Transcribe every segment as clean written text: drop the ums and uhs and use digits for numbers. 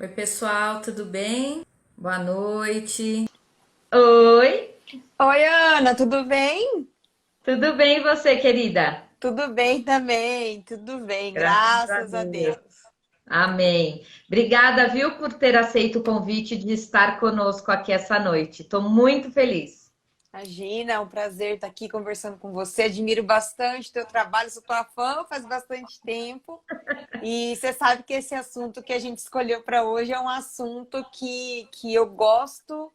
Oi, pessoal, tudo bem? Boa noite. Oi, Oi, Ana, tudo bem? tudo bem e você, querida? Tudo bem também, tudo bem, Graças a graças a Deus. Deus. Amém. Obrigada, viu, por ter aceito o convite de estar conosco aqui essa noite. Estou muito feliz. Imagina, é um prazer estar aqui conversando com você. Admiro bastante teu trabalho, sou tua fã faz bastante tempo. E você sabe que esse assunto que a gente escolheu para hoje é um assunto que eu gosto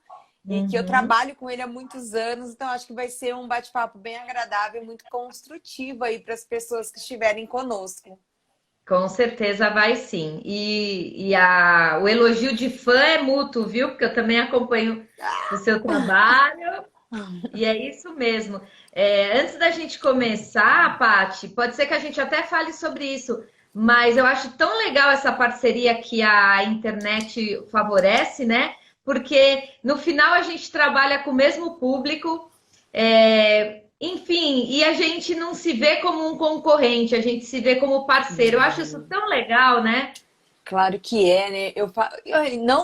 e que eu Uhum. trabalho com ele há muitos anos, então acho que vai ser um bate-papo bem agradável e muito construtivo aí para as pessoas que estiverem conosco. Com certeza vai sim. O elogio de fã é mútuo, viu? Porque eu também acompanho o seu trabalho. E é isso mesmo. Antes da gente começar, Paty, pode ser que a gente até fale sobre isso, mas eu acho tão legal essa parceria que a internet favorece, né? Porque no final a gente trabalha com o mesmo público, enfim, e a gente não se vê como um concorrente, a gente se vê como parceiro. Eu acho isso tão legal, né? Claro que é, né?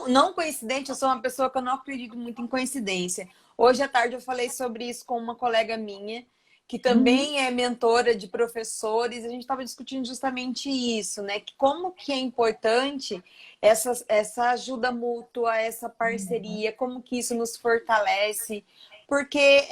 Não coincidente, eu sou uma pessoa que eu não acredito muito em coincidência. Hoje à tarde eu falei sobre isso com uma colega minha, que Uhum, também é mentora de professores, e a gente estava discutindo justamente isso, né? Que como que é importante essa ajuda mútua, essa parceria, como que isso nos fortalece. Porque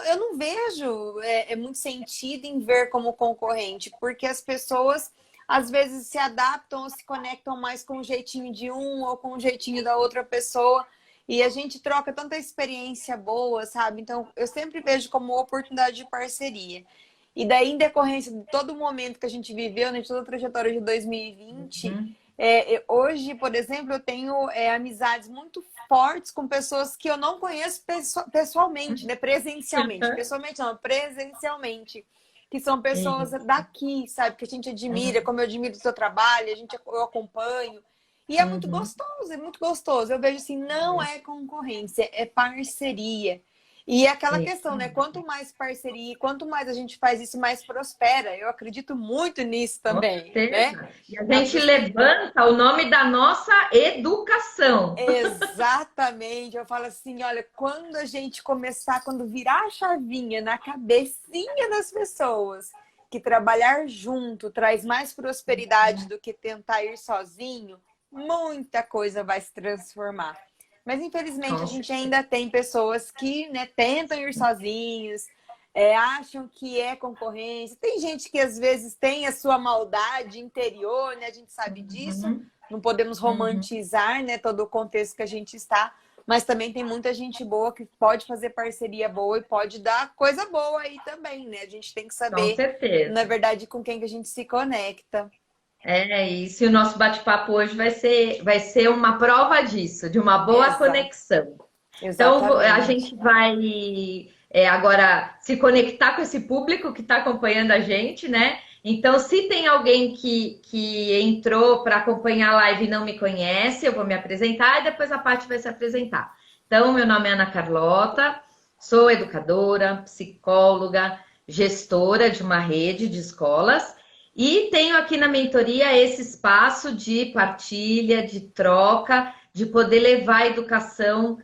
eu não vejo muito sentido em ver como concorrente, porque as pessoas às vezes se adaptam ou se conectam mais com o jeitinho de um ou com o jeitinho da outra pessoa. E a gente troca tanta experiência boa, sabe? Então, eu sempre vejo como oportunidade de parceria. E daí, em decorrência de todo o momento que a gente viveu, né, de toda a trajetória de 2020, uhum, hoje, por exemplo, eu tenho amizades muito fortes com pessoas que eu não conheço pessoalmente, né? Presencialmente. Pessoalmente não, presencialmente que são pessoas daqui, sabe? Que a gente admira, como eu admiro o seu trabalho, eu acompanho. E uhum. é muito gostoso. Eu vejo assim, não é concorrência, é parceria. E é aquela É. questão, né? Quanto mais parceria, quanto mais a gente faz isso, mais prospera. Eu acredito muito nisso Com também, né? certeza. E a A gente levanta o nome da nossa educação. Exatamente. Eu falo assim, olha, quando a gente começar, quando virar a chavinha na cabecinha das pessoas, que trabalhar junto traz mais prosperidade do que tentar ir sozinho, muita coisa vai se transformar. Mas infelizmente a Com gente certeza. ainda tem pessoas que, né, tentam ir sozinhos, acham que é concorrência. Tem gente que às vezes tem a sua maldade interior, né? A gente sabe disso, Uhum, não podemos uhum. romantizar, né, todo o contexto que a gente está, mas também tem muita gente boa que pode fazer parceria boa e pode dar coisa boa aí também, né? A gente tem que Com saber, na certeza. verdade, com quem que a gente se conecta. É isso. E o nosso bate-papo hoje vai ser uma prova disso, de uma boa Exato, conexão. Então, a exatamente. gente vai agora se conectar com esse público que está acompanhando a gente, né? Então, se tem alguém que entrou para acompanhar a live e não me conhece, eu vou me apresentar e depois a Paty vai se apresentar. Então, meu nome é Ana Carlota, sou educadora, psicóloga, gestora de uma rede de escolas e tenho aqui na mentoria esse espaço de partilha, de troca, de poder levar a educação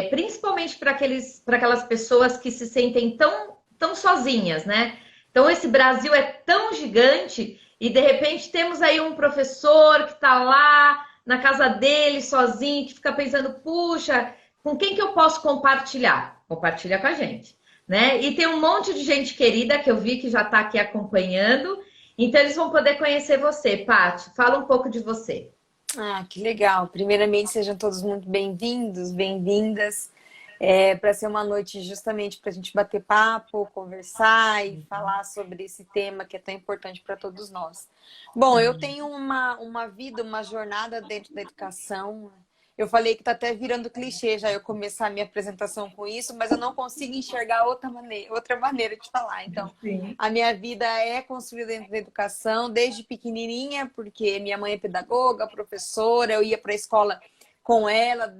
principalmente para aquelas pessoas que se sentem tão sozinhas, né? Então, esse Brasil é tão gigante e de repente temos aí um professor que está lá na casa dele sozinho, que fica pensando, puxa, com quem que eu posso compartilhar? Compartilha com a gente, né? E tem um monte de gente querida que eu vi que já está aqui acompanhando, então eles vão poder conhecer você, Paty. Fala um pouco de você. Ah, que legal. Primeiramente, sejam todos muito bem-vindos, bem-vindas. Para ser uma noite justamente para a gente bater papo, conversar e falar sobre esse tema que é tão importante para todos nós. Bom, eu tenho uma vida, uma jornada dentro da educação. Eu falei que está até virando clichê já eu começar a minha apresentação com isso, mas eu não consigo enxergar outra maneira de falar. Então, Sim. a minha vida é construída dentro da educação, desde pequenininha, porque minha mãe é pedagoga, professora, eu ia para a escola com ela,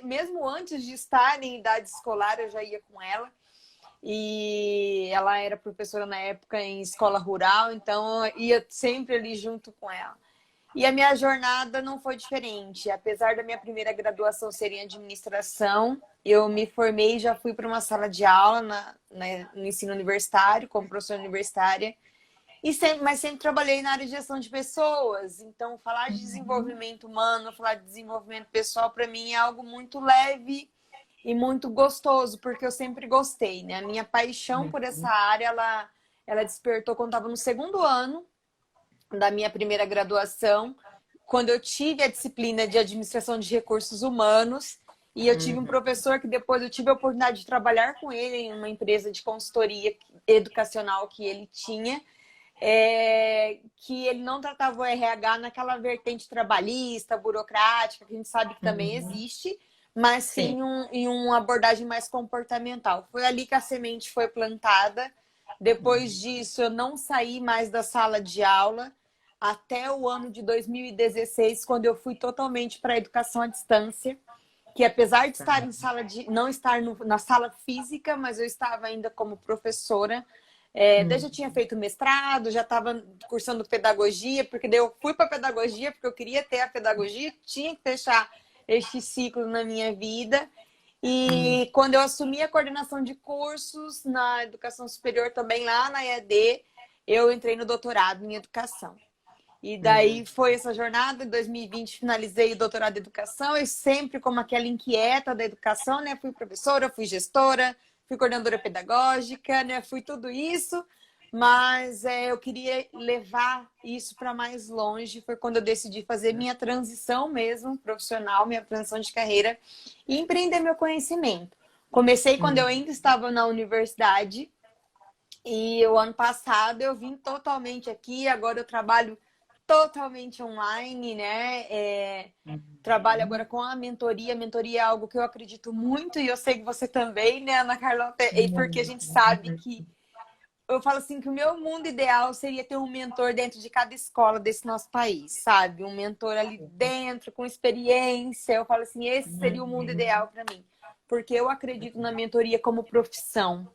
mesmo antes de estar em idade escolar, eu já ia com ela. E ela era professora na época em escola rural, então eu ia sempre ali junto com ela. E a minha jornada não foi diferente. Apesar da minha primeira graduação ser em administração, eu me formei e já fui para uma sala de aula no ensino universitário, como professora universitária. Mas sempre trabalhei na área de gestão de pessoas. Então, falar de desenvolvimento humano, falar de desenvolvimento pessoal, para mim é algo muito leve e muito gostoso, porque eu sempre gostei, né? A minha paixão por essa área, ela despertou quando estava no segundo ano da minha primeira graduação, quando eu tive a disciplina de administração de recursos humanos, e eu tive um professor que depois eu tive a oportunidade de trabalhar com ele em uma empresa de consultoria educacional que ele tinha, que ele não tratava o RH naquela vertente trabalhista, burocrática, que a gente sabe que também existe, mas sim em uma abordagem mais comportamental. Foi ali que a semente foi plantada. Depois disso, eu não saí mais da sala de aula até o ano de 2016, quando eu fui totalmente para a educação à distância, que apesar de estar em não estar na sala física, mas eu estava ainda como professora. Daí já tinha feito mestrado, já estava cursando pedagogia, porque daí eu fui para pedagogia, porque eu queria ter a pedagogia, tinha que fechar este ciclo na minha vida. E quando eu assumi a coordenação de cursos na educação superior, também lá na EAD, eu entrei no doutorado em educação. E daí foi essa jornada. Em 2020 finalizei o doutorado em educação, e sempre como aquela inquieta da educação, né? Fui professora, fui gestora, fui coordenadora pedagógica, né? Fui tudo isso, mas eu queria levar isso para mais longe. Foi quando eu decidi fazer minha transição mesmo, profissional, minha transição de carreira e empreender meu conhecimento. Comecei quando eu ainda estava na universidade, e o ano passado eu vim totalmente aqui, agora eu trabalho totalmente online, né? Trabalho agora com a mentoria. A mentoria é algo que eu acredito muito, e eu sei que você também, né, Ana Carlota? E porque a gente sabe que eu falo assim que o meu mundo ideal seria ter um mentor dentro de cada escola desse nosso país, sabe? Um mentor ali dentro, com experiência. Eu falo assim, esse seria o mundo ideal para mim, porque eu acredito na mentoria como profissão.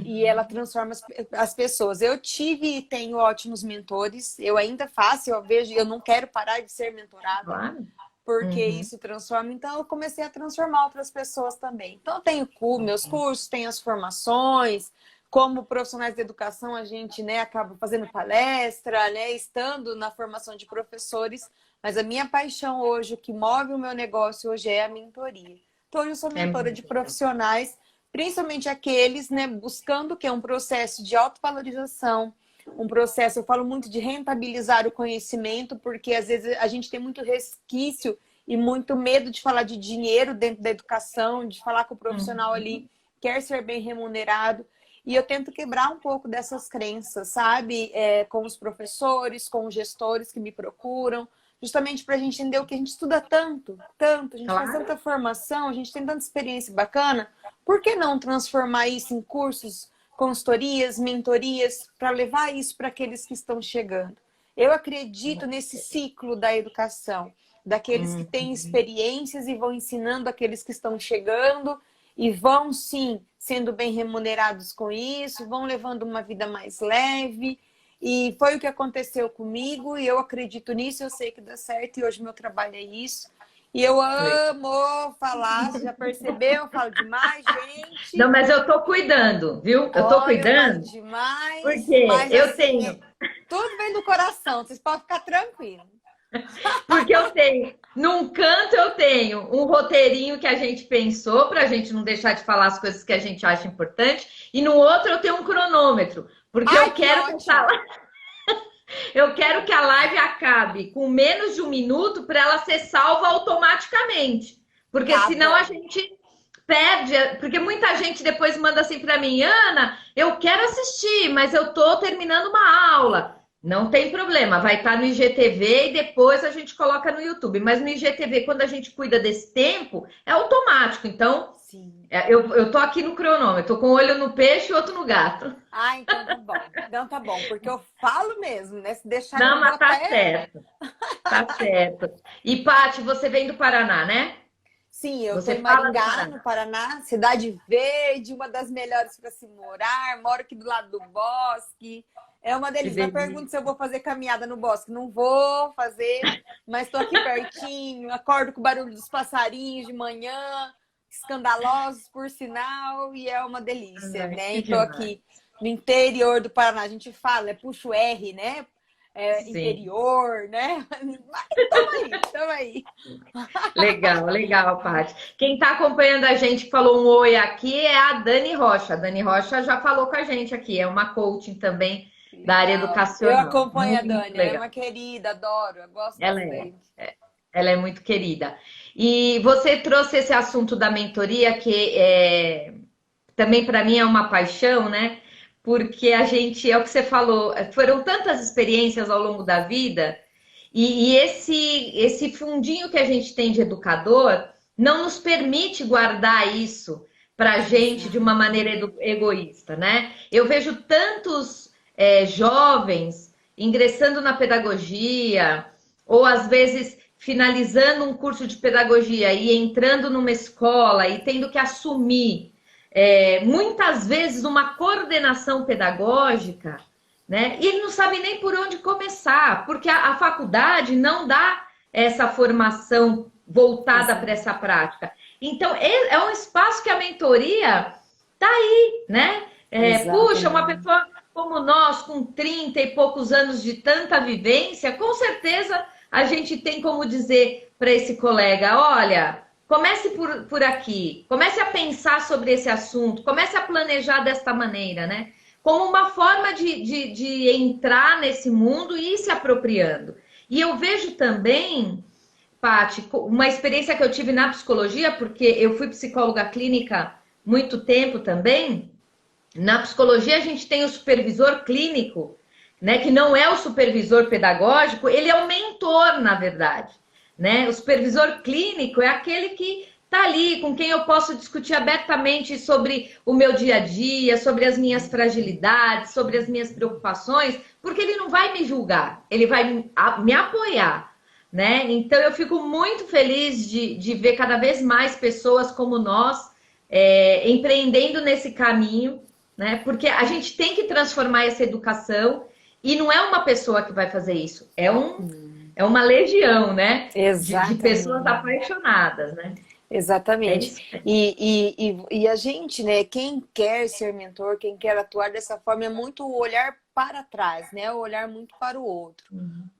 E ela transforma as pessoas. Eu tive e tenho ótimos mentores, eu ainda faço, eu vejo, eu não quero parar de ser mentorada, Claro. porque isso transforma. Então, eu comecei a transformar outras pessoas também. Então, eu tenho meus cursos, tenho as formações. Como profissionais de educação, a gente, né, acaba fazendo palestra, né, estando na formação de professores. Mas a minha paixão hoje, o que move o meu negócio hoje é a mentoria. Então, eu sou mentora de profissionais, principalmente aqueles, né, buscando o que é um processo de autovalorização, um processo, eu falo muito de rentabilizar o conhecimento, porque às vezes a gente tem muito resquício e muito medo de falar de dinheiro dentro da educação, de falar que o profissional ali quer ser bem remunerado. E eu tento quebrar um pouco dessas crenças, sabe? Com os professores, com os gestores que me procuram, justamente para a gente entender o que a gente estuda tanto, a gente faz tanta formação, a gente tem tanta experiência bacana. Por que não transformar isso em cursos, consultorias, mentorias, para levar isso para aqueles que estão chegando? Eu acredito nesse ciclo da educação, daqueles que têm experiências e vão ensinando aqueles que estão chegando, e vão, sim, sendo bem remunerados com isso, vão levando uma vida mais leve. E foi o que aconteceu comigo, e eu acredito nisso, eu sei que dá certo, e hoje meu trabalho é isso. E eu amo falar, você já percebeu? Eu falo demais, gente. Não, mas eu tô cuidando, viu? Eu tô cuidando. Eu falo demais, Porque mas eu assim, tenho. Tudo vem do coração, vocês podem ficar tranquilos. Porque eu tenho, num canto eu tenho um roteirinho que a gente pensou para a gente não deixar de falar as coisas que a gente acha importante, e no outro eu tenho um cronômetro, porque eu quero eu quero que a live acabe com menos de 1 minuto para ela ser salva automaticamente, porque senão a gente perde, porque muita gente depois manda assim para mim, Ana, eu quero assistir, mas eu tô terminando uma aula. Não tem problema, vai estar no IGTV e depois a gente coloca no YouTube. Mas no IGTV, quando a gente cuida desse tempo, é automático. Então, eu tô aqui no cronômetro, tô com um olho no peixe e outro no gato. Ah, então tá bom. Então tá bom, porque eu falo mesmo, né? Se deixar não, mas tá até... certo. Tá certo. E, Paty, você vem do Paraná, né? Sim, eu Você tô em Maringá, no Paraná, cidade verde, uma das melhores para se morar. Moro aqui do lado do bosque. É uma Que delícia. Ela delícia. pergunta se eu vou fazer caminhada no bosque. Não vou fazer, mas estou aqui pertinho. Acordo com o barulho dos passarinhos de manhã, escandalosos por sinal, e é uma delícia, Ai, né? que Estou demais. aqui no interior do Paraná. A gente fala, puxa o R, né? Sim. Interior, né? Mas tamo aí. Legal, legal, Paty. Quem está acompanhando a gente, que falou um oi aqui, é a Dani Rocha. A Dani Rocha já falou com a gente aqui, é uma coaching também da área Legal. Eu educacional. acompanho a Muito Dani, ela é legal. uma querida, adoro, eu gosto Ela é, bastante. ela é muito querida. E você trouxe esse assunto da mentoria, que também para mim é uma paixão, né? Porque a gente, é o que você falou, foram tantas experiências ao longo da vida. E esse fundinho que a gente tem de educador não nos permite guardar isso para a gente de Exato. uma maneira egoísta, né? Eu vejo tantos jovens ingressando na pedagogia, ou às vezes finalizando um curso de pedagogia e entrando numa escola e tendo que assumir muitas vezes uma coordenação pedagógica, né? E ele não sabe nem por onde começar, porque a faculdade não dá essa formação voltada para Exato. essa prática. Então, é um espaço que a mentoria tá aí, né? Puxa, uma Exatamente. pessoa como nós, com 30 e poucos anos de tanta vivência, com certeza a gente tem como dizer para esse colega: olha, comece por aqui, comece a pensar sobre esse assunto, comece a planejar desta maneira, né? Como uma forma de entrar nesse mundo e ir se apropriando. E eu vejo também, Paty, uma experiência que eu tive na psicologia, porque eu fui psicóloga clínica muito tempo também. Na psicologia, a gente tem o supervisor clínico, né, que não é o supervisor pedagógico, ele é o mentor, na verdade. Né? O supervisor clínico é aquele que está ali, com quem eu posso discutir abertamente sobre o meu dia a dia, sobre as minhas fragilidades, sobre as minhas preocupações, porque ele não vai me julgar, ele vai me apoiar. Né? Então eu fico muito feliz de ver cada vez mais pessoas como nós empreendendo nesse caminho, né? Porque a gente tem que transformar essa educação e não é uma pessoa que vai fazer isso, é uma legião, né? De pessoas Exatamente. apaixonadas, né? É Exatamente. isso. E a gente, né, quem quer ser mentor, quem quer atuar dessa forma, é muito olhar para trás, né? Olhar muito para o outro.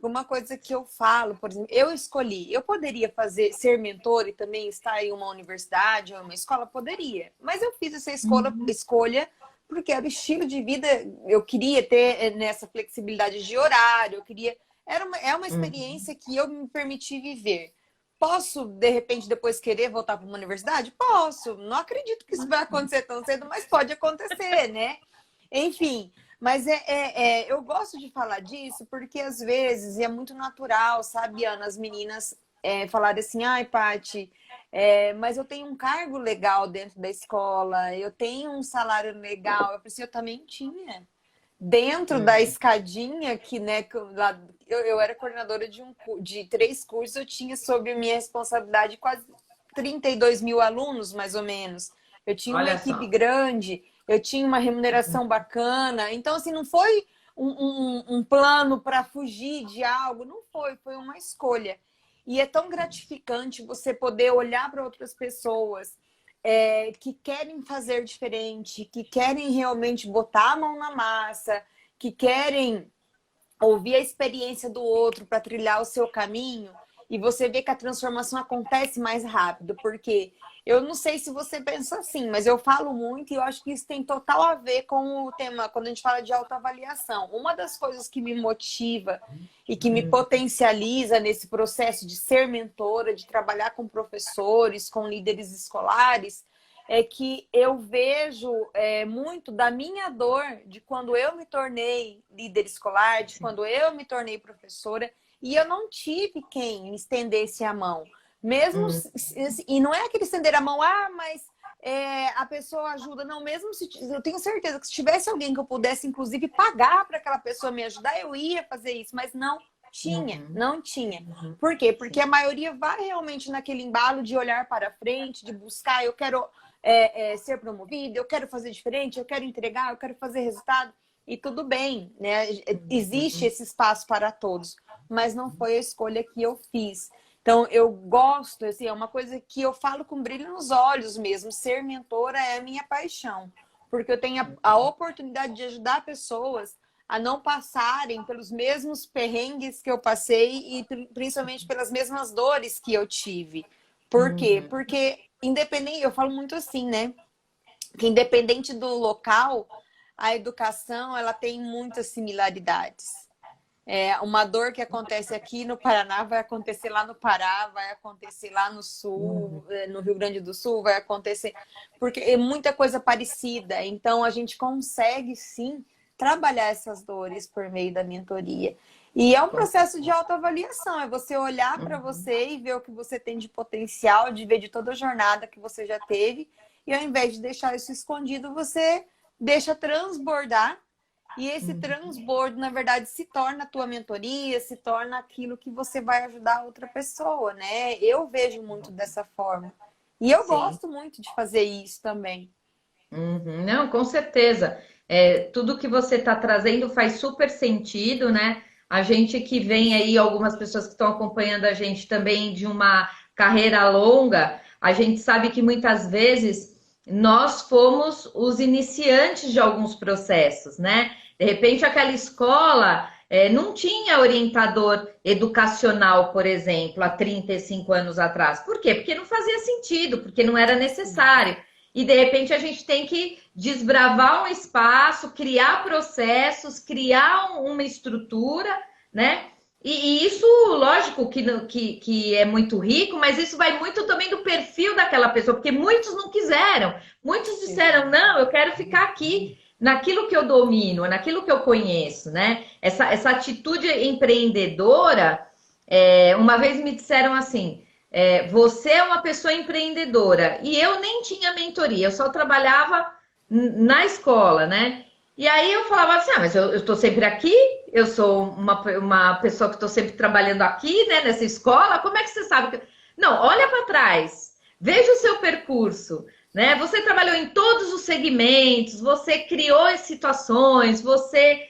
Uma coisa que eu falo, por exemplo, eu escolhi, eu poderia ser mentor e também estar em uma universidade ou uma escola, poderia, mas eu fiz essa escolha porque era o estilo de vida, eu queria ter nessa flexibilidade de horário, eu queria, é uma experiência que eu me permiti viver. Posso, de repente, depois querer voltar para uma universidade? Posso. Não acredito que isso vai acontecer tão cedo, mas pode acontecer, né? Enfim, mas eu gosto de falar disso porque, às vezes, é muito natural, sabe, Ana, as meninas falarem assim, ai, Paty, mas eu tenho um cargo legal dentro da escola, eu tenho um salário legal. Eu pensei, eu também tinha. Dentro da escadinha, que, né, eu era coordenadora de 3 cursos, eu tinha sob minha responsabilidade quase 32 mil alunos, mais ou menos. Eu tinha uma Olha equipe só. grande, eu tinha uma remuneração bacana. Então, assim, não foi um plano para fugir de algo, não foi, foi uma escolha. E é tão gratificante você poder olhar para outras pessoas que querem fazer diferente, que querem realmente botar a mão na massa, que querem ouvir a experiência do outro para trilhar o seu caminho, e você vê que a transformação acontece mais rápido, porque eu não sei se você pensa assim, mas eu falo muito e eu acho que isso tem total a ver com o tema, quando a gente fala de autoavaliação. Uma das coisas que me motiva e que me potencializa nesse processo de ser mentora, de trabalhar com professores, com líderes escolares, é que eu vejo muito da minha dor de quando eu me tornei líder escolar, de quando eu me tornei professora, e eu não tive quem me estendesse a mão. Mesmo, e não é aquele estender a mão, mas a pessoa ajuda. Não, mesmo se eu tenho certeza que se tivesse alguém que eu pudesse, inclusive, pagar para aquela pessoa me ajudar, eu ia fazer isso, mas não tinha, não tinha. Por quê? Porque a maioria vai realmente naquele embalo de olhar para frente, de buscar, eu quero ser promovida, eu quero fazer diferente, eu quero entregar, eu quero fazer resultado. e tudo bem, né? Existe esse espaço para todos, mas não foi a escolha que eu fiz. Então, eu gosto, assim, é uma coisa que eu falo com brilho nos olhos mesmo. Ser mentora é a minha paixão, porque eu tenho a oportunidade de ajudar pessoas a não passarem pelos mesmos perrengues que eu passei e principalmente pelas mesmas dores que eu tive. Por quê? Porque independente, eu falo muito assim, né? Que independente do local, a educação ela tem muitas similaridades. Uma dor que acontece aqui no Paraná vai acontecer lá no Pará, vai acontecer lá no Sul, no Rio Grande do Sul, vai acontecer, porque é muita coisa parecida. Então, a gente consegue, sim, trabalhar essas dores por meio da mentoria. E é um processo de autoavaliação, é você olhar para você e ver o que você tem de potencial, de ver de toda a jornada que você já teve, e ao invés de deixar isso escondido, você deixa transbordar. E esse transbordo, na verdade, se torna a tua mentoria, se torna aquilo que você vai ajudar a outra pessoa, né? Eu vejo muito dessa forma. E eu gosto muito de fazer isso também. Não, com certeza. Tudo que você está trazendo faz super sentido, né? A gente que vem aí, algumas pessoas que estão acompanhando a gente também de uma carreira longa, a gente sabe que muitas vezes nós fomos os iniciantes de alguns processos, né? De repente, aquela escola não tinha orientador educacional, por exemplo, há 35 anos atrás. Por quê? Porque não fazia sentido, porque não era necessário. E, de repente, a gente tem que desbravar um espaço, criar processos, criar uma estrutura, né? E isso, lógico, que é muito rico, mas isso vai muito também do perfil daquela pessoa, porque muitos não quiseram. Muitos disseram, não, eu quero ficar aqui naquilo que eu domino, naquilo que eu conheço, né? Essa atitude empreendedora, uma vez me disseram assim, você é uma pessoa empreendedora, e eu nem tinha mentoria, eu só trabalhava na escola, né? E aí eu falava assim, mas eu estou sempre aqui, eu sou uma pessoa que estou sempre trabalhando aqui, né, nessa escola, como é que você sabe que... Não, olha para trás, veja o seu percurso, né? Você trabalhou em todos os segmentos, você criou situações, você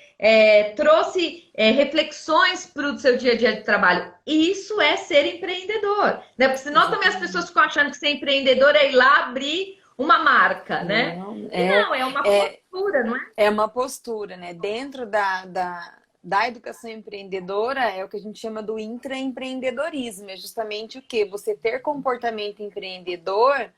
trouxe reflexões para o seu dia a dia de trabalho. Isso é ser empreendedor, né? Porque senão também as pessoas ficam achando que ser empreendedor é ir lá abrir uma marca, né? Não, é uma postura, não é? É uma postura, né? Dentro da educação empreendedora é o que a gente chama do intraempreendedorismo. É justamente o quê? Você ter comportamento empreendedor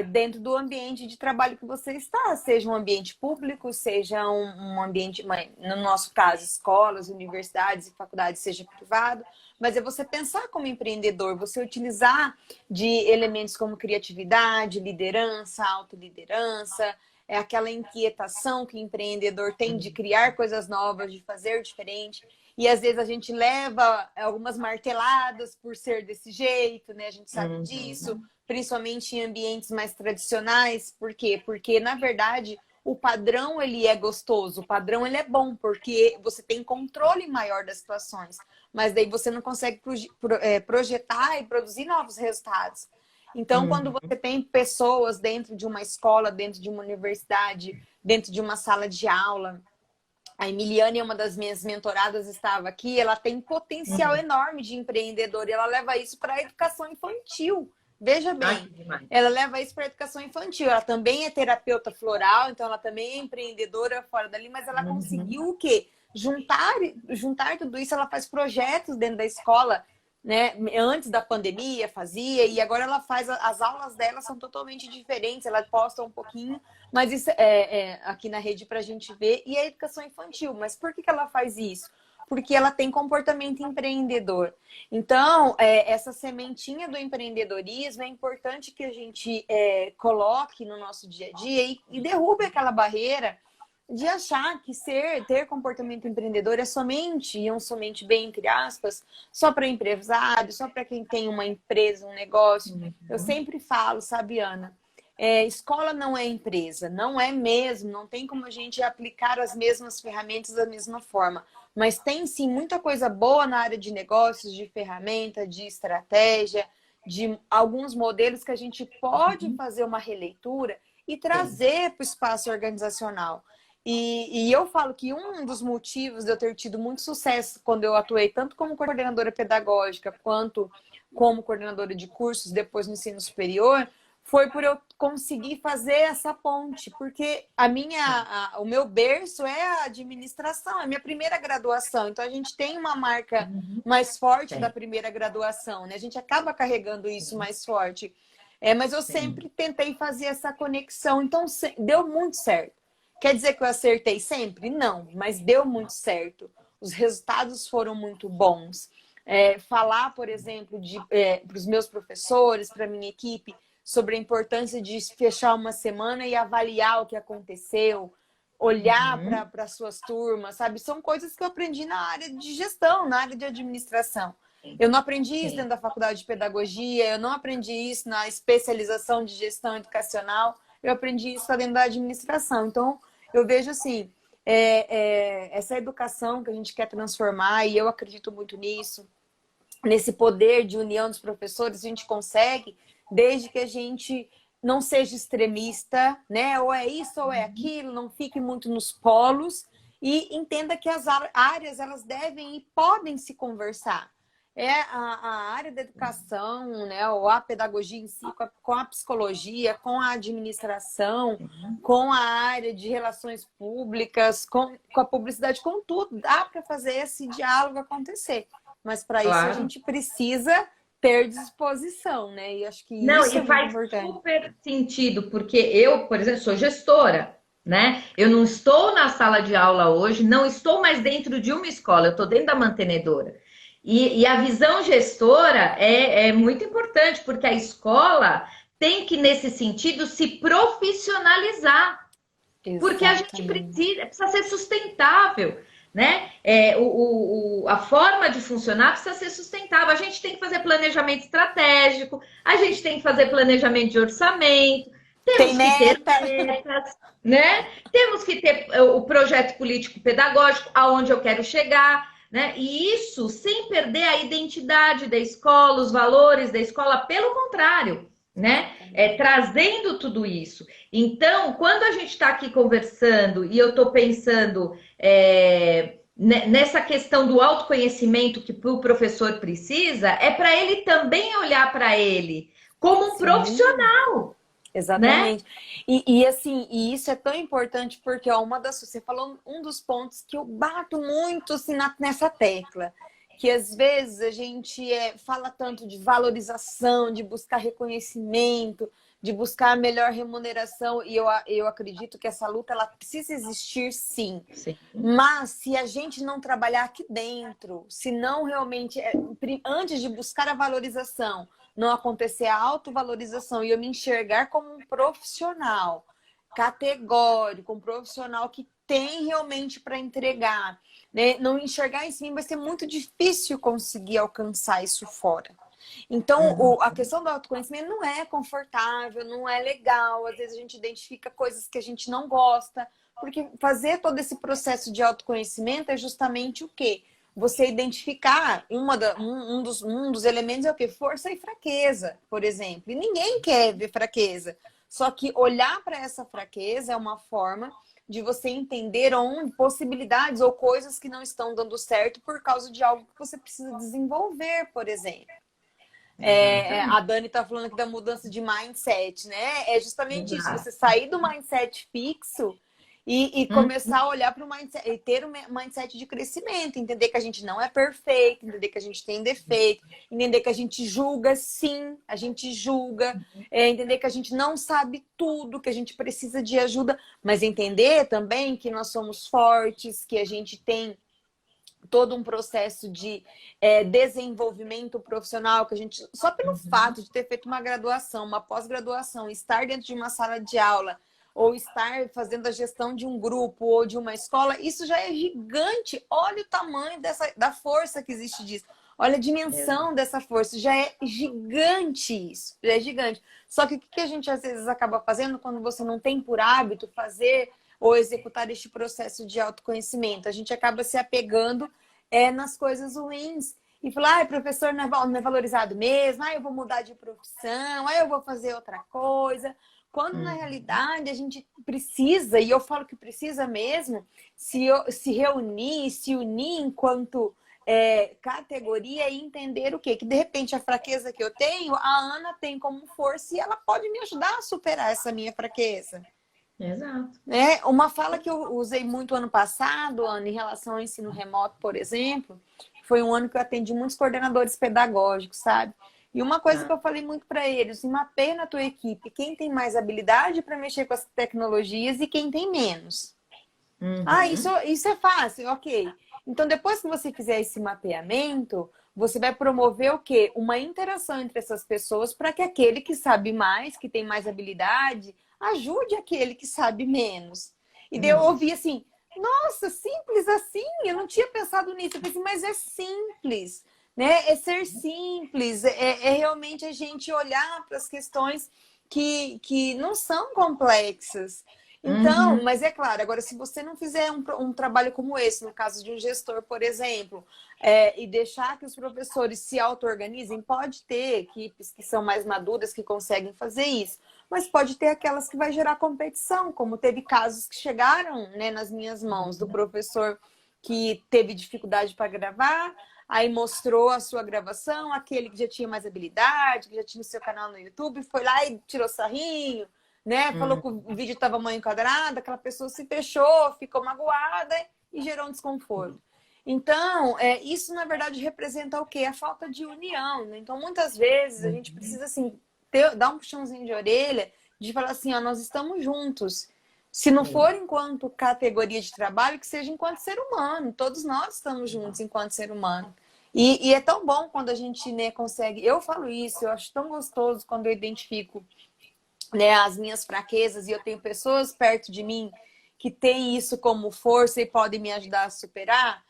dentro do ambiente de trabalho que você está, seja um ambiente público, seja um ambiente, no nosso caso, escolas, universidades e faculdades, seja privado, mas é você pensar como empreendedor, você utilizar de elementos como criatividade, liderança, autoliderança, aquela inquietação que o empreendedor tem de criar coisas novas, de fazer diferente. E às vezes a gente leva algumas marteladas por ser desse jeito, né? A gente sabe disso, principalmente em ambientes mais tradicionais. Por quê? Porque, na verdade, o padrão ele é gostoso, o padrão ele é bom, porque você tem controle maior das situações. Mas daí você não consegue projetar e produzir novos resultados. Então, quando você tem pessoas dentro de uma escola, dentro de uma universidade, dentro de uma sala de aula... A Emiliane, uma das minhas mentoradas, estava aqui. Ela tem potencial enorme de empreendedora e ela leva isso para a educação infantil. Veja bem, ela leva isso para a educação infantil. Ela também é terapeuta floral, então ela também é empreendedora fora dali, mas ela conseguiu o quê? Juntar tudo isso. Ela faz projetos dentro da escola, né? Antes da pandemia fazia, e agora ela faz, as aulas dela são totalmente diferentes, ela posta um pouquinho, mas isso aqui na rede para a gente ver, e a educação infantil. Mas por que ela faz isso? Porque ela tem comportamento empreendedor. Então, essa sementinha do empreendedorismo é importante que a gente coloque no nosso dia a dia e derrube aquela barreira de achar que ter comportamento empreendedor é somente, e somente bem entre aspas, só para empresário, só para quem tem uma empresa, um negócio. Eu sempre falo, sabe, Ana? Escola não é empresa, não é mesmo, não tem como a gente aplicar as mesmas ferramentas da mesma forma. Mas tem sim muita coisa boa na área de negócios, de ferramenta, de estratégia, de alguns modelos que a gente pode fazer uma releitura e trazer para o espaço organizacional. E eu falo que um dos motivos de eu ter tido muito sucesso quando eu atuei tanto como coordenadora pedagógica quanto como coordenadora de cursos depois no ensino superior foi por eu conseguir fazer essa ponte, porque o meu berço é a administração, é a minha primeira graduação, então a gente tem uma marca mais forte da primeira graduação, né? A gente acaba carregando isso mais forte. Mas eu sempre tentei fazer essa conexão, então deu muito certo. Quer dizer que eu acertei sempre? Não, mas deu muito certo. Os resultados foram muito bons. Falar, por exemplo, para os meus professores, para a minha equipe, sobre a importância de fechar uma semana e avaliar o que aconteceu, olhar para as suas turmas, sabe? São coisas que eu aprendi na área de gestão, na área de administração. Eu não aprendi isso dentro da faculdade de pedagogia, eu não aprendi isso na especialização de gestão educacional, eu aprendi isso dentro da administração. Então, eu vejo assim, essa educação que a gente quer transformar, e eu acredito muito nisso, nesse poder de união dos professores, a gente consegue, desde que a gente não seja extremista, né? Ou é isso ou é aquilo, não fique muito nos polos, e entenda que as áreas, elas devem e podem se conversar. A área da educação, né, ou a pedagogia em si, com a psicologia, com a administração, com a área de relações públicas, com a publicidade, com tudo. Dá para fazer esse diálogo acontecer. Mas para isso a gente precisa ter disposição, né? E acho que isso é muito importante. Faz super sentido, porque eu, por exemplo, sou gestora, né? Eu não estou na sala de aula hoje, não estou mais dentro de uma escola, eu estou dentro da mantenedora. E a visão gestora é muito importante, porque a escola tem que, nesse sentido, se profissionalizar. Exatamente. Porque a gente precisa ser sustentável, né? A forma de funcionar precisa ser sustentável. A gente tem que fazer planejamento estratégico, a gente tem que fazer planejamento de orçamento, temos que ter metas, né? Temos que ter o projeto político-pedagógico, aonde eu quero chegar. Né? E isso sem perder a identidade da escola, os valores da escola, pelo contrário, né? Trazendo tudo isso. Então, quando a gente está aqui conversando e eu estou pensando nessa questão do autoconhecimento que o professor precisa, é para ele também olhar para ele como um profissional. Exatamente. Né? E isso é tão importante porque você falou um dos pontos que eu bato muito assim, nessa tecla, que às vezes a gente fala tanto de valorização, de buscar reconhecimento, de buscar a melhor remuneração, e eu acredito que essa luta ela precisa existir sim. Mas se a gente não trabalhar aqui dentro, se não realmente, antes de buscar a valorização, não acontecer a autovalorização e eu me enxergar como um profissional categórico, um profissional que tem realmente para entregar, né? Não enxergar isso em mim vai ser muito difícil conseguir alcançar isso fora. Então, a questão do autoconhecimento não é confortável, não é legal. Às vezes a gente identifica coisas que a gente não gosta, porque fazer todo esse processo de autoconhecimento é justamente o quê? Você identificar um dos elementos é o quê? Força e fraqueza, por exemplo. E ninguém quer ver fraqueza. Só que olhar para essa fraqueza é uma forma de você entender possibilidades ou coisas que não estão dando certo por causa de algo que você precisa desenvolver, por exemplo. A Dani está falando aqui da mudança de mindset, né? É justamente isso, você sair do mindset fixo e começar a olhar para o mindset, e ter um mindset de crescimento, entender que a gente não é perfeito, entender que a gente tem defeito, entender que a gente julga, sim, a gente julga, entender que a gente não sabe tudo, que a gente precisa de ajuda, mas entender também que nós somos fortes, que a gente tem todo um processo de desenvolvimento profissional, que a gente, só pelo fato de ter feito uma graduação, uma pós-graduação, estar dentro de uma sala de aula, ou estar fazendo a gestão de um grupo ou de uma escola, isso já é gigante. Olha o tamanho da força que existe disso. Olha a dimensão dessa força. Já é gigante isso. Já é gigante. Só que o que a gente às vezes acaba fazendo quando você não tem por hábito fazer ou executar este processo de autoconhecimento? A gente acaba se apegando nas coisas ruins. E falar, professor não é valorizado mesmo, eu vou mudar de profissão, eu vou fazer outra coisa. Quando na realidade a gente precisa, e eu falo que precisa mesmo, se reunir, se unir enquanto categoria e entender o quê? Que de repente a fraqueza que eu tenho, a Ana tem como força e ela pode me ajudar a superar essa minha fraqueza. Exato. Uma fala que eu usei muito ano passado, Ana, em relação ao ensino remoto, por exemplo, foi um ano que eu atendi muitos coordenadores pedagógicos, sabe? E uma coisa que eu falei muito para eles, mapeia na tua equipe quem tem mais habilidade para mexer com as tecnologias e quem tem menos. Isso é fácil, ok. Então, depois que você fizer esse mapeamento, você vai promover o quê? Uma interação entre essas pessoas para que aquele que sabe mais, que tem mais habilidade, ajude aquele que sabe menos. E daí eu ouvi assim, nossa, simples assim? Eu não tinha pensado nisso. Eu pensei, mas é simples, né? É ser simples, é realmente a gente olhar para as questões que não são complexas. Então, mas é claro, agora se você não fizer um trabalho como esse, no caso de um gestor, por exemplo, e deixar que os professores se auto-organizem, pode ter equipes que são mais maduras que conseguem fazer isso, mas pode ter aquelas que vai gerar competição, como teve casos que chegaram, né, nas minhas mãos, do professor que teve dificuldade para gravar, aí mostrou a sua gravação, aquele que já tinha mais habilidade, que já tinha o seu canal no YouTube, foi lá e tirou sarrinho, né? Falou que o vídeo estava mal enquadrado, aquela pessoa se fechou, ficou magoada e gerou um desconforto. Então, isso na verdade representa o quê? A falta de união, né? Então, muitas vezes a gente precisa assim, dar um puxãozinho de orelha, de falar assim, ó, nós estamos juntos. Se não for enquanto categoria de trabalho, que seja enquanto ser humano. Todos nós estamos juntos enquanto ser humano. E é tão bom quando a gente, né, consegue... Eu falo isso, eu acho tão gostoso quando eu identifico, né, as minhas fraquezas e eu tenho pessoas perto de mim que têm isso como força e podem me ajudar a superar.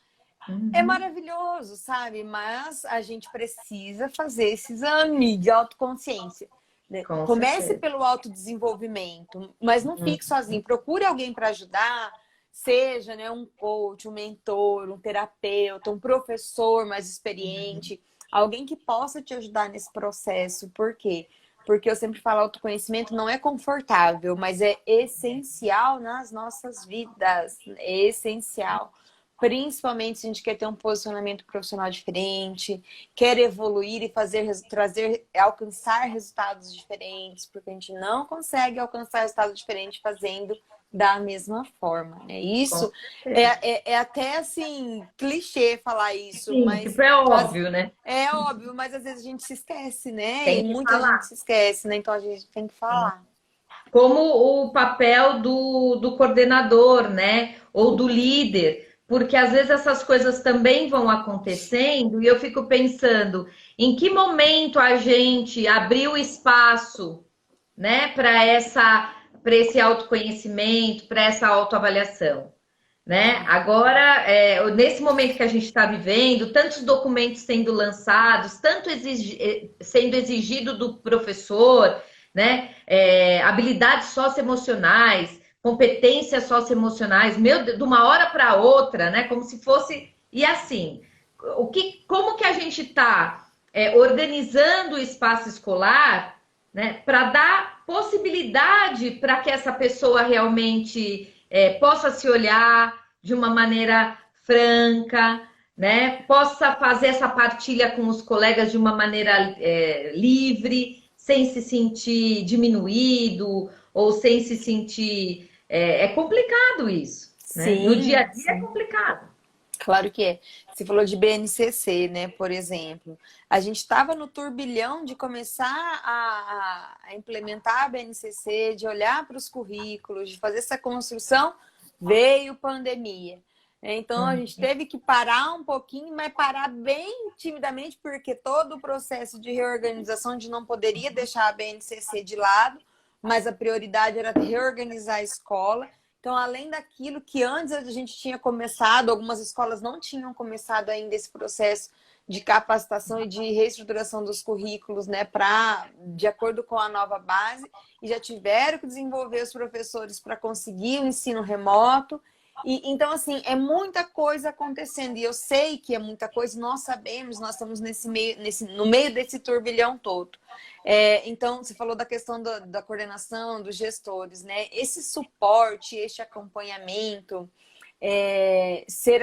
É maravilhoso, sabe? Mas a gente precisa fazer esse exame de autoconsciência. Né? Comece pelo autodesenvolvimento, mas não fique sozinho. Procure alguém para ajudar, seja, né, um coach, um mentor, um terapeuta, um professor mais experiente, alguém que possa te ajudar nesse processo. Por quê? Porque eu sempre falo, autoconhecimento não é confortável, mas é essencial nas nossas vidas. É essencial. Principalmente se a gente quer ter um posicionamento profissional diferente, quer evoluir e alcançar resultados diferentes, porque a gente não consegue alcançar resultados diferentes fazendo da mesma forma, né? Isso é até assim, clichê falar isso, Sim, mas tipo, é óbvio, né? é óbvio, mas às vezes a gente se esquece, né? Tem E que muita falar. gente se esquece, né? Então a gente tem que falar. Como o papel do coordenador, né? Ou do líder, porque às vezes essas coisas também vão acontecendo e eu fico pensando em que momento a gente abriu espaço, né, para esse autoconhecimento, para essa autoavaliação. Né? Agora, nesse momento que a gente está vivendo, tantos documentos sendo lançados, sendo exigido do professor, né? Habilidades socioemocionais, competências socioemocionais, meu Deus, de uma hora para outra, né? Como se fosse. E assim, como que a gente está organizando o espaço escolar, né? Para dar possibilidade para que essa pessoa realmente possa se olhar de uma maneira franca, né? Possa fazer essa partilha com os colegas de uma maneira livre, sem se sentir diminuído ou sem se sentir. É complicado isso, né? Sim, no dia a dia sim. é complicado. Claro que é. Você falou de BNCC, né, por exemplo. A gente estava no turbilhão de começar a implementar a BNCC, de olhar para os currículos, de fazer essa construção, veio pandemia. Então, a gente teve que parar um pouquinho, mas parar bem timidamente, porque todo o processo de reorganização, a gente não poderia deixar a BNCC de lado, mas a prioridade era reorganizar a escola. Então, além daquilo que antes a gente tinha começado, algumas escolas não tinham começado ainda esse processo de capacitação e de reestruturação dos currículos, né, de acordo com a nova base, e já tiveram que desenvolver os professores para conseguir o ensino remoto. Então, assim, é muita coisa acontecendo. E eu sei que é muita coisa, nós sabemos, nós estamos no meio desse turbilhão todo. Então, você falou da questão da coordenação, dos gestores, né? Esse suporte, esse acompanhamento, ser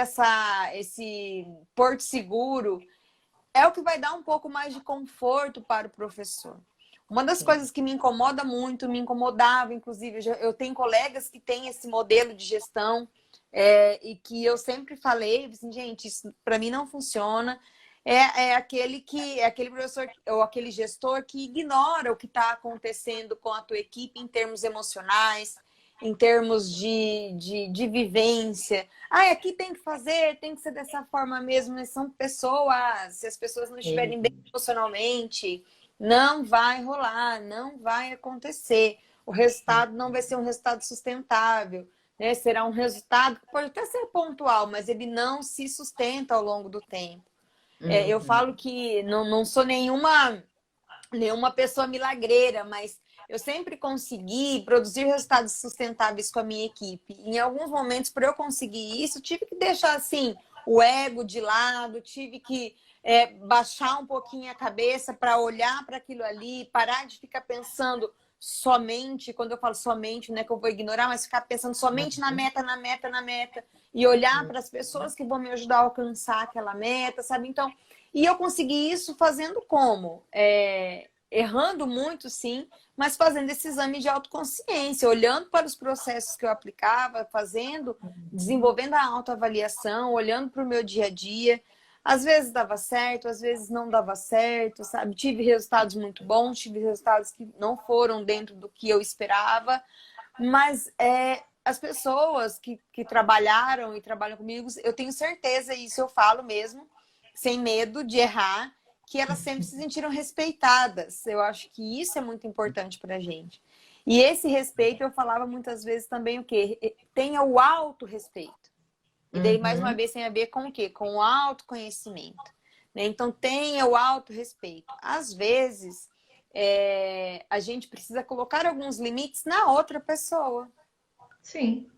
esse porto seguro, é o que vai dar um pouco mais de conforto para o professor. Uma das coisas que me incomoda muito, me incomodava, inclusive, eu tenho colegas que têm esse modelo de gestão, e que eu sempre falei, assim, gente, isso para mim não funciona. Aquele professor ou aquele gestor que ignora o que está acontecendo com a tua equipe em termos emocionais, em termos de vivência. Aqui tem que fazer, tem que ser dessa forma mesmo, mas são pessoas, se as pessoas não estiverem bem emocionalmente, não vai rolar, não vai acontecer. O resultado não vai ser um resultado sustentável, né? Será um resultado que pode até ser pontual, mas ele não se sustenta ao longo do tempo. Eu falo que não sou nenhuma pessoa milagreira, mas eu sempre consegui produzir resultados sustentáveis com a minha equipe. Em alguns momentos, para eu conseguir isso, tive que deixar assim o ego de lado, tive que baixar um pouquinho a cabeça para olhar para aquilo ali, parar de ficar pensando somente, quando eu falo somente, não é que eu vou ignorar, mas ficar pensando somente na meta, e olhar para as pessoas que vão me ajudar a alcançar aquela meta, sabe? Então, e eu consegui isso fazendo como? Errando muito, sim, mas fazendo esse exame de autoconsciência, olhando para os processos que eu aplicava, desenvolvendo a autoavaliação, olhando para o meu dia a dia. Às vezes dava certo, às vezes não dava certo, sabe? Tive resultados muito bons, tive resultados que não foram dentro do que eu esperava, mas as pessoas que trabalharam e trabalham comigo, eu tenho certeza, e isso eu falo mesmo, sem medo de errar, que elas sempre se sentiram respeitadas. Eu acho que isso é muito importante para a gente. E esse respeito, eu falava muitas vezes também o quê? Tenha o autorrespeito. E daí, mais uma vez, tem a ver com o quê? Com o autoconhecimento. Né? Então, tenha o autorrespeito. Às vezes, a gente precisa colocar alguns limites na outra pessoa. Sim.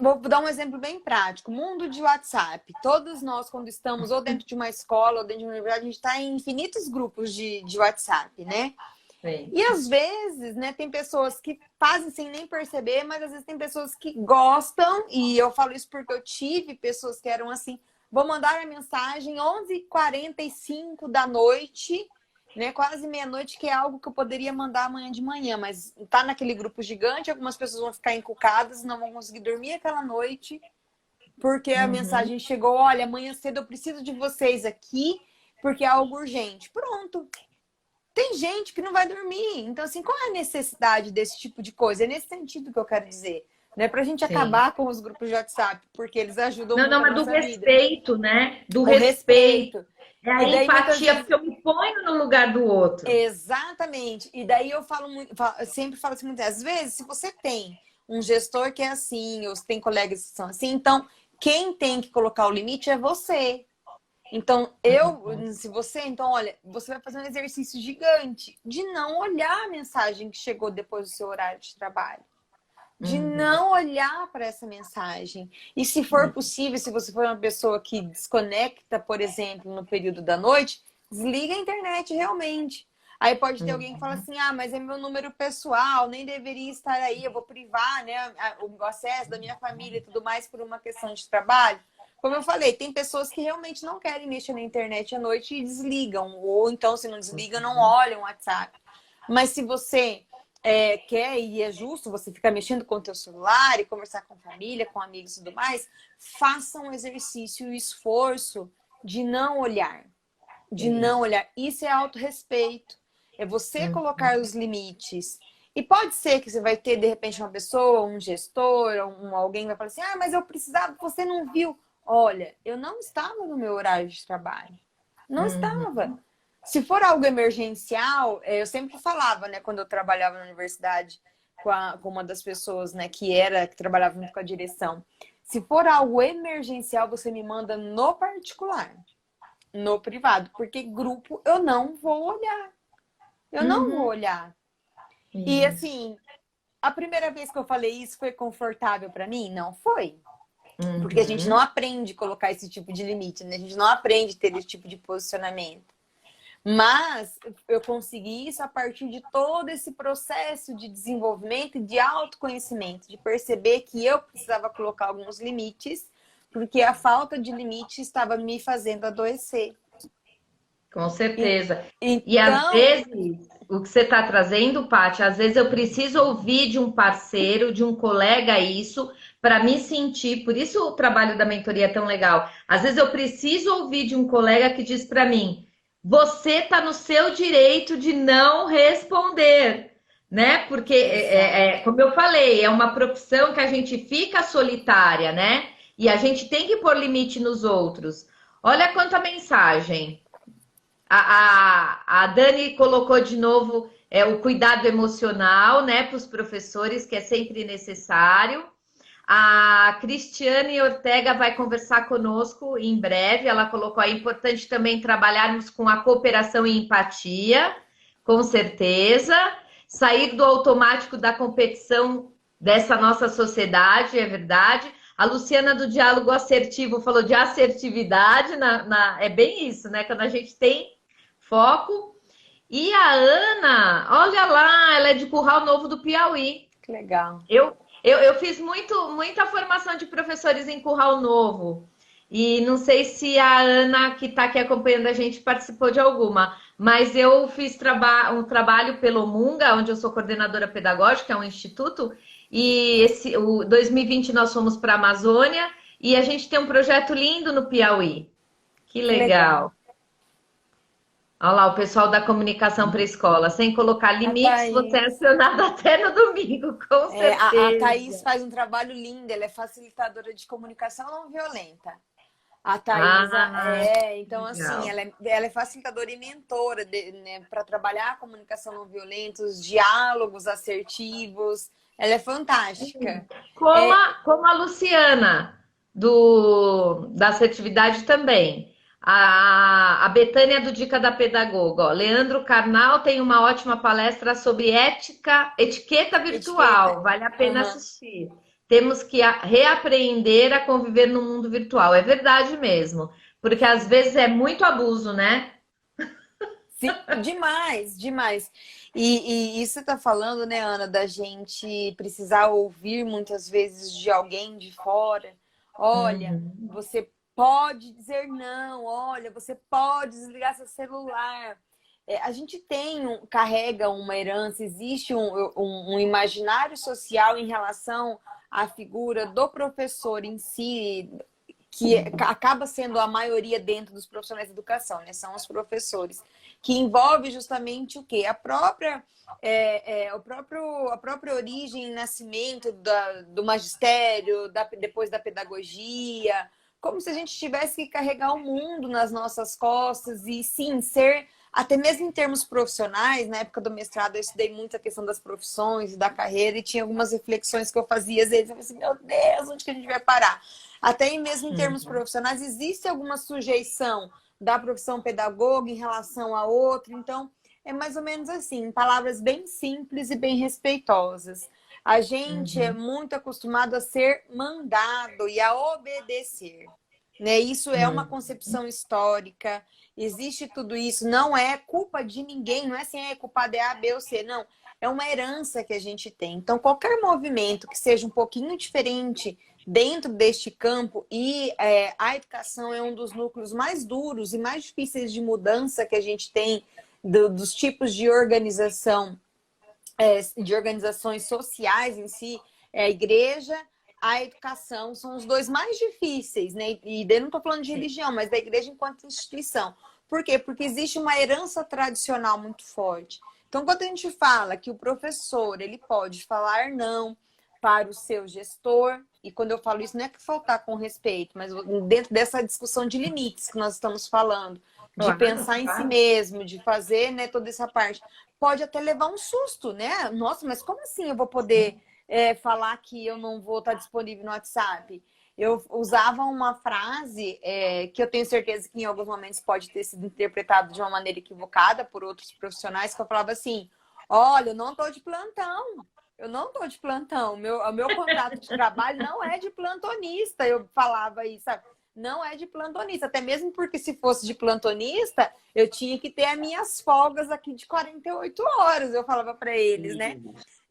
Vou dar um exemplo bem prático. Mundo de WhatsApp. Todos nós, quando estamos ou dentro de uma escola ou dentro de uma universidade, a gente está em infinitos grupos de WhatsApp, né? Sim. E às vezes, né, tem pessoas que fazem sem nem perceber, mas às vezes tem pessoas que gostam, e eu falo isso porque eu tive pessoas que eram assim, vou mandar a mensagem 11h45 da noite, né, quase meia-noite, que é algo que eu poderia mandar amanhã de manhã, mas tá naquele grupo gigante, algumas pessoas vão ficar encucadas, não vão conseguir dormir aquela noite, porque a mensagem chegou, olha, amanhã cedo eu preciso de vocês aqui, porque é algo urgente. Pronto. Tem gente que não vai dormir. Então, assim, qual é a necessidade desse tipo de coisa? É nesse sentido que eu quero dizer. Né? Pra gente acabar com os grupos de WhatsApp, porque eles ajudam muito Não, a mas do nossa vida. respeito, né? Do O respeito. É a E daí, empatia, vezes... porque eu me ponho no lugar do outro. Exatamente. E daí eu falo muito, eu sempre falo assim muitas vezes, se você tem um gestor que é assim, ou se tem colegas que são assim, então quem tem que colocar o limite é você. Então, então, olha, você vai fazer um exercício gigante de não olhar a mensagem que chegou depois do seu horário de trabalho. De não olhar para essa mensagem. E se for possível, se você for uma pessoa que desconecta, por exemplo, no período da noite, desliga a internet realmente. Aí pode ter alguém que fala assim, mas é meu número pessoal, nem deveria estar aí, eu vou privar, né, o acesso da minha família e tudo mais por uma questão de trabalho. Como eu falei, tem pessoas que realmente não querem mexer na internet à noite e desligam. Ou então, se não desligam, não olham o WhatsApp. Mas se você quer e é justo você ficar mexendo com o teu celular e conversar com a família, com amigos e tudo mais, faça um exercício e esforço de não olhar. De não olhar. Isso é autorrespeito. É você colocar os limites. E pode ser que você vai ter, de repente, uma pessoa, um gestor, alguém vai falar assim, mas eu precisava, você não viu. Olha, eu não estava no meu horário de trabalho. Não estava. Se for algo emergencial, eu sempre falava, né, quando eu trabalhava na universidade com uma das pessoas, né, que trabalhava junto com a direção. Se for algo emergencial, você me manda no particular, no privado, porque grupo eu não vou olhar. Eu não vou olhar. E assim, a primeira vez que eu falei isso foi confortável para mim? Não foi. Porque a gente Uhum. não aprende a colocar esse tipo de limite, né? A gente não aprende a ter esse tipo de posicionamento. Mas eu consegui isso a partir de todo esse processo de desenvolvimento e de autoconhecimento, de perceber que eu precisava colocar alguns limites, porque a falta de limite estava me fazendo adoecer. Com E- certeza. E às Então, vezes, o que você está trazendo, Paty, às vezes eu preciso ouvir de um parceiro, de um colega isso, para me sentir. Por isso o trabalho da mentoria é tão legal. Às vezes eu preciso ouvir de um colega que diz para mim: você está no seu direito de não responder. Né? Porque, exato. como eu falei, é uma profissão que a gente fica solitária, né? E a gente tem que pôr limite nos outros. Olha quanta mensagem. A Dani colocou de novo o cuidado emocional, né, para os professores, que é sempre necessário. A Cristiane Ortega vai conversar conosco em breve. Ela colocou aí, é importante também trabalharmos com a cooperação e empatia, com certeza. Sair do automático da competição dessa nossa sociedade, é verdade. A Luciana do Diálogo Assertivo falou de assertividade, é bem isso, né? Quando a gente tem foco. E a Ana, olha lá, ela é de Curral Novo do Piauí. Que legal. Eu fiz muita formação de professores em Curral Novo. E não sei se a Ana, que está aqui acompanhando a gente, participou de alguma. Mas eu fiz um trabalho pelo Munga, onde eu sou coordenadora pedagógica, é um instituto. E o 2020 nós fomos para a Amazônia. E a gente tem um projeto lindo no Piauí. Que Que legal. legal. Olha lá, o pessoal da comunicação para a escola. Sem colocar A limites, você é Thaís. acionado até no domingo, com A Thaís certeza. faz um trabalho lindo, ela é facilitadora de comunicação não violenta. A Thaisa Ah, então assim, legal. ela é facilitadora e mentora né, para trabalhar a comunicação não violenta, os diálogos assertivos. Ela é fantástica. É, Como a Luciana, da assertividade também. A Betânia do Dica da Pedagoga. Ó. Leandro Carnal tem uma ótima palestra sobre etiqueta etiqueta. virtual. Vale a pena Aham. assistir. Temos que reaprender a conviver no mundo virtual. É verdade mesmo. Porque às vezes é muito abuso, né? Sim, demais, demais. E isso você tá falando, né, Ana, da gente precisar ouvir muitas vezes de alguém de fora. Olha, Uhum. você pode dizer não, olha, você pode desligar seu celular. A gente carrega uma herança, existe um imaginário social em relação à figura do professor em si, que acaba sendo a maioria dentro dos profissionais de educação, né? São os professores, que envolve justamente o quê? A própria origem e nascimento do magistério, depois da pedagogia, como se a gente tivesse que carregar o mundo nas nossas costas e sim, ser, até mesmo em termos profissionais, na época do mestrado eu estudei muito a questão das profissões e da carreira e tinha algumas reflexões que eu fazia, às vezes eu falei assim, meu Deus, onde que a gente vai parar? Até mesmo em termos Uhum. profissionais, existe alguma sujeição da profissão pedagoga em relação a outra. Então, é mais ou menos assim, em palavras bem simples e bem respeitosas. A gente é Uhum. muito acostumado a ser mandado e a obedecer. Né? Isso é uma Uhum. concepção histórica, existe tudo isso, não é culpa de ninguém, não é assim, culpado é A, B ou C, não. É uma herança que a gente tem. Então, qualquer movimento que seja um pouquinho diferente dentro deste campo, e a educação é um dos núcleos mais duros e mais difíceis de mudança que a gente tem dos tipos de organização, de organizações sociais em si, a igreja, a educação, são os dois mais difíceis, né? E daí não estou falando de religião, mas da igreja enquanto instituição. Por quê? Porque existe uma herança tradicional muito forte. Então, quando a gente fala que o professor ele pode falar não para o seu gestor, e quando eu falo isso não é que faltar com respeito, mas dentro dessa discussão de limites que nós estamos falando, de Claro, pensar em si claro. mesmo, de fazer, né, toda essa parte, pode até levar um susto, né? Nossa, mas como assim eu vou poder falar que eu não vou estar disponível no WhatsApp? Eu usava uma frase que eu tenho certeza que em alguns momentos pode ter sido interpretado de uma maneira equivocada por outros profissionais, que eu falava assim, olha, eu não estou de plantão. Eu não tô de plantão. O meu contrato de trabalho não é de plantonista. Eu falava isso, sabe? Não é de plantonista. Até mesmo porque se fosse de plantonista, eu tinha que ter as minhas folgas aqui de 48 horas. Eu falava para eles, né?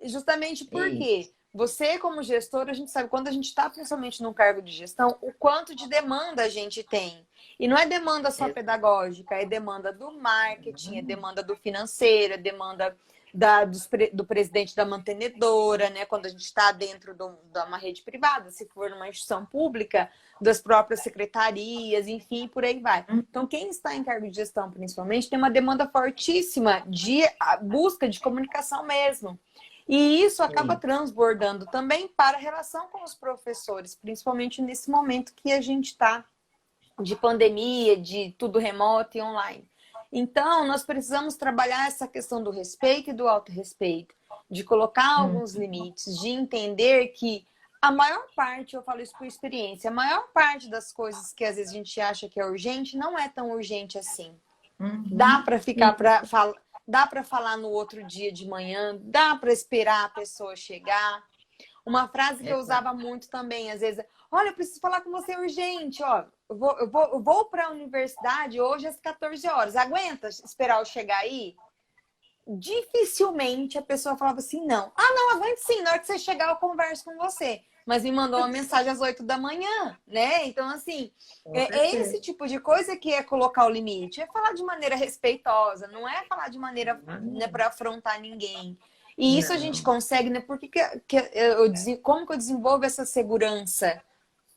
Justamente porque você, como gestor, a gente sabe, quando a gente está principalmente num cargo de gestão, o quanto de demanda a gente tem. E não é demanda só pedagógica, é demanda do marketing, é demanda do financeiro, é demanda do presidente da mantenedora, né? Quando a gente está dentro de uma rede privada, se for numa instituição pública, das próprias secretarias, enfim, por aí vai. Então, quem está em cargo de gestão, principalmente, tem uma demanda fortíssima de busca de comunicação mesmo. E isso acaba transbordando também para a relação com os professores, principalmente nesse momento que a gente está de pandemia, de tudo remoto e online. Então, nós precisamos trabalhar essa questão do respeito e do autorrespeito, de colocar alguns limites, de entender que a maior parte, eu falo isso por experiência, a maior parte das coisas que às vezes a gente acha que é urgente não é tão urgente assim. Dá para ficar dá para falar no outro dia de manhã, dá para esperar a pessoa chegar. Uma frase que eu usava muito também, às vezes, olha, eu preciso falar com você urgente, ó. Eu vou para a universidade hoje às 14 horas. Aguenta esperar eu chegar aí? Dificilmente a pessoa falava assim, não. Ah, não, aguento sim, na hora que você chegar eu converso com você. Mas me mandou uma mensagem às 8 da manhã, né? Então, assim, é esse tipo de coisa que é colocar o limite. É falar de maneira respeitosa, não é falar de maneira, né, para afrontar ninguém. E isso a gente consegue, né? Porque como que eu desenvolvo essa segurança?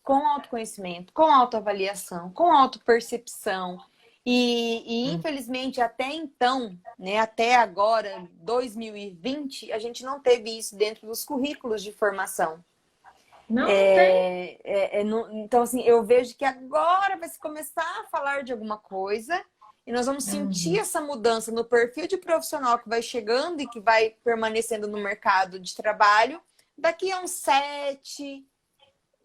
Com autoconhecimento, com autoavaliação, com autopercepção. E infelizmente, até então, né, até agora, 2020, a gente não teve isso dentro dos currículos de formação. Não tem. Então, assim, eu vejo que agora vai se começar a falar de alguma coisa e nós vamos sentir essa mudança no perfil de profissional que vai chegando e que vai permanecendo no mercado de trabalho daqui a uns 7,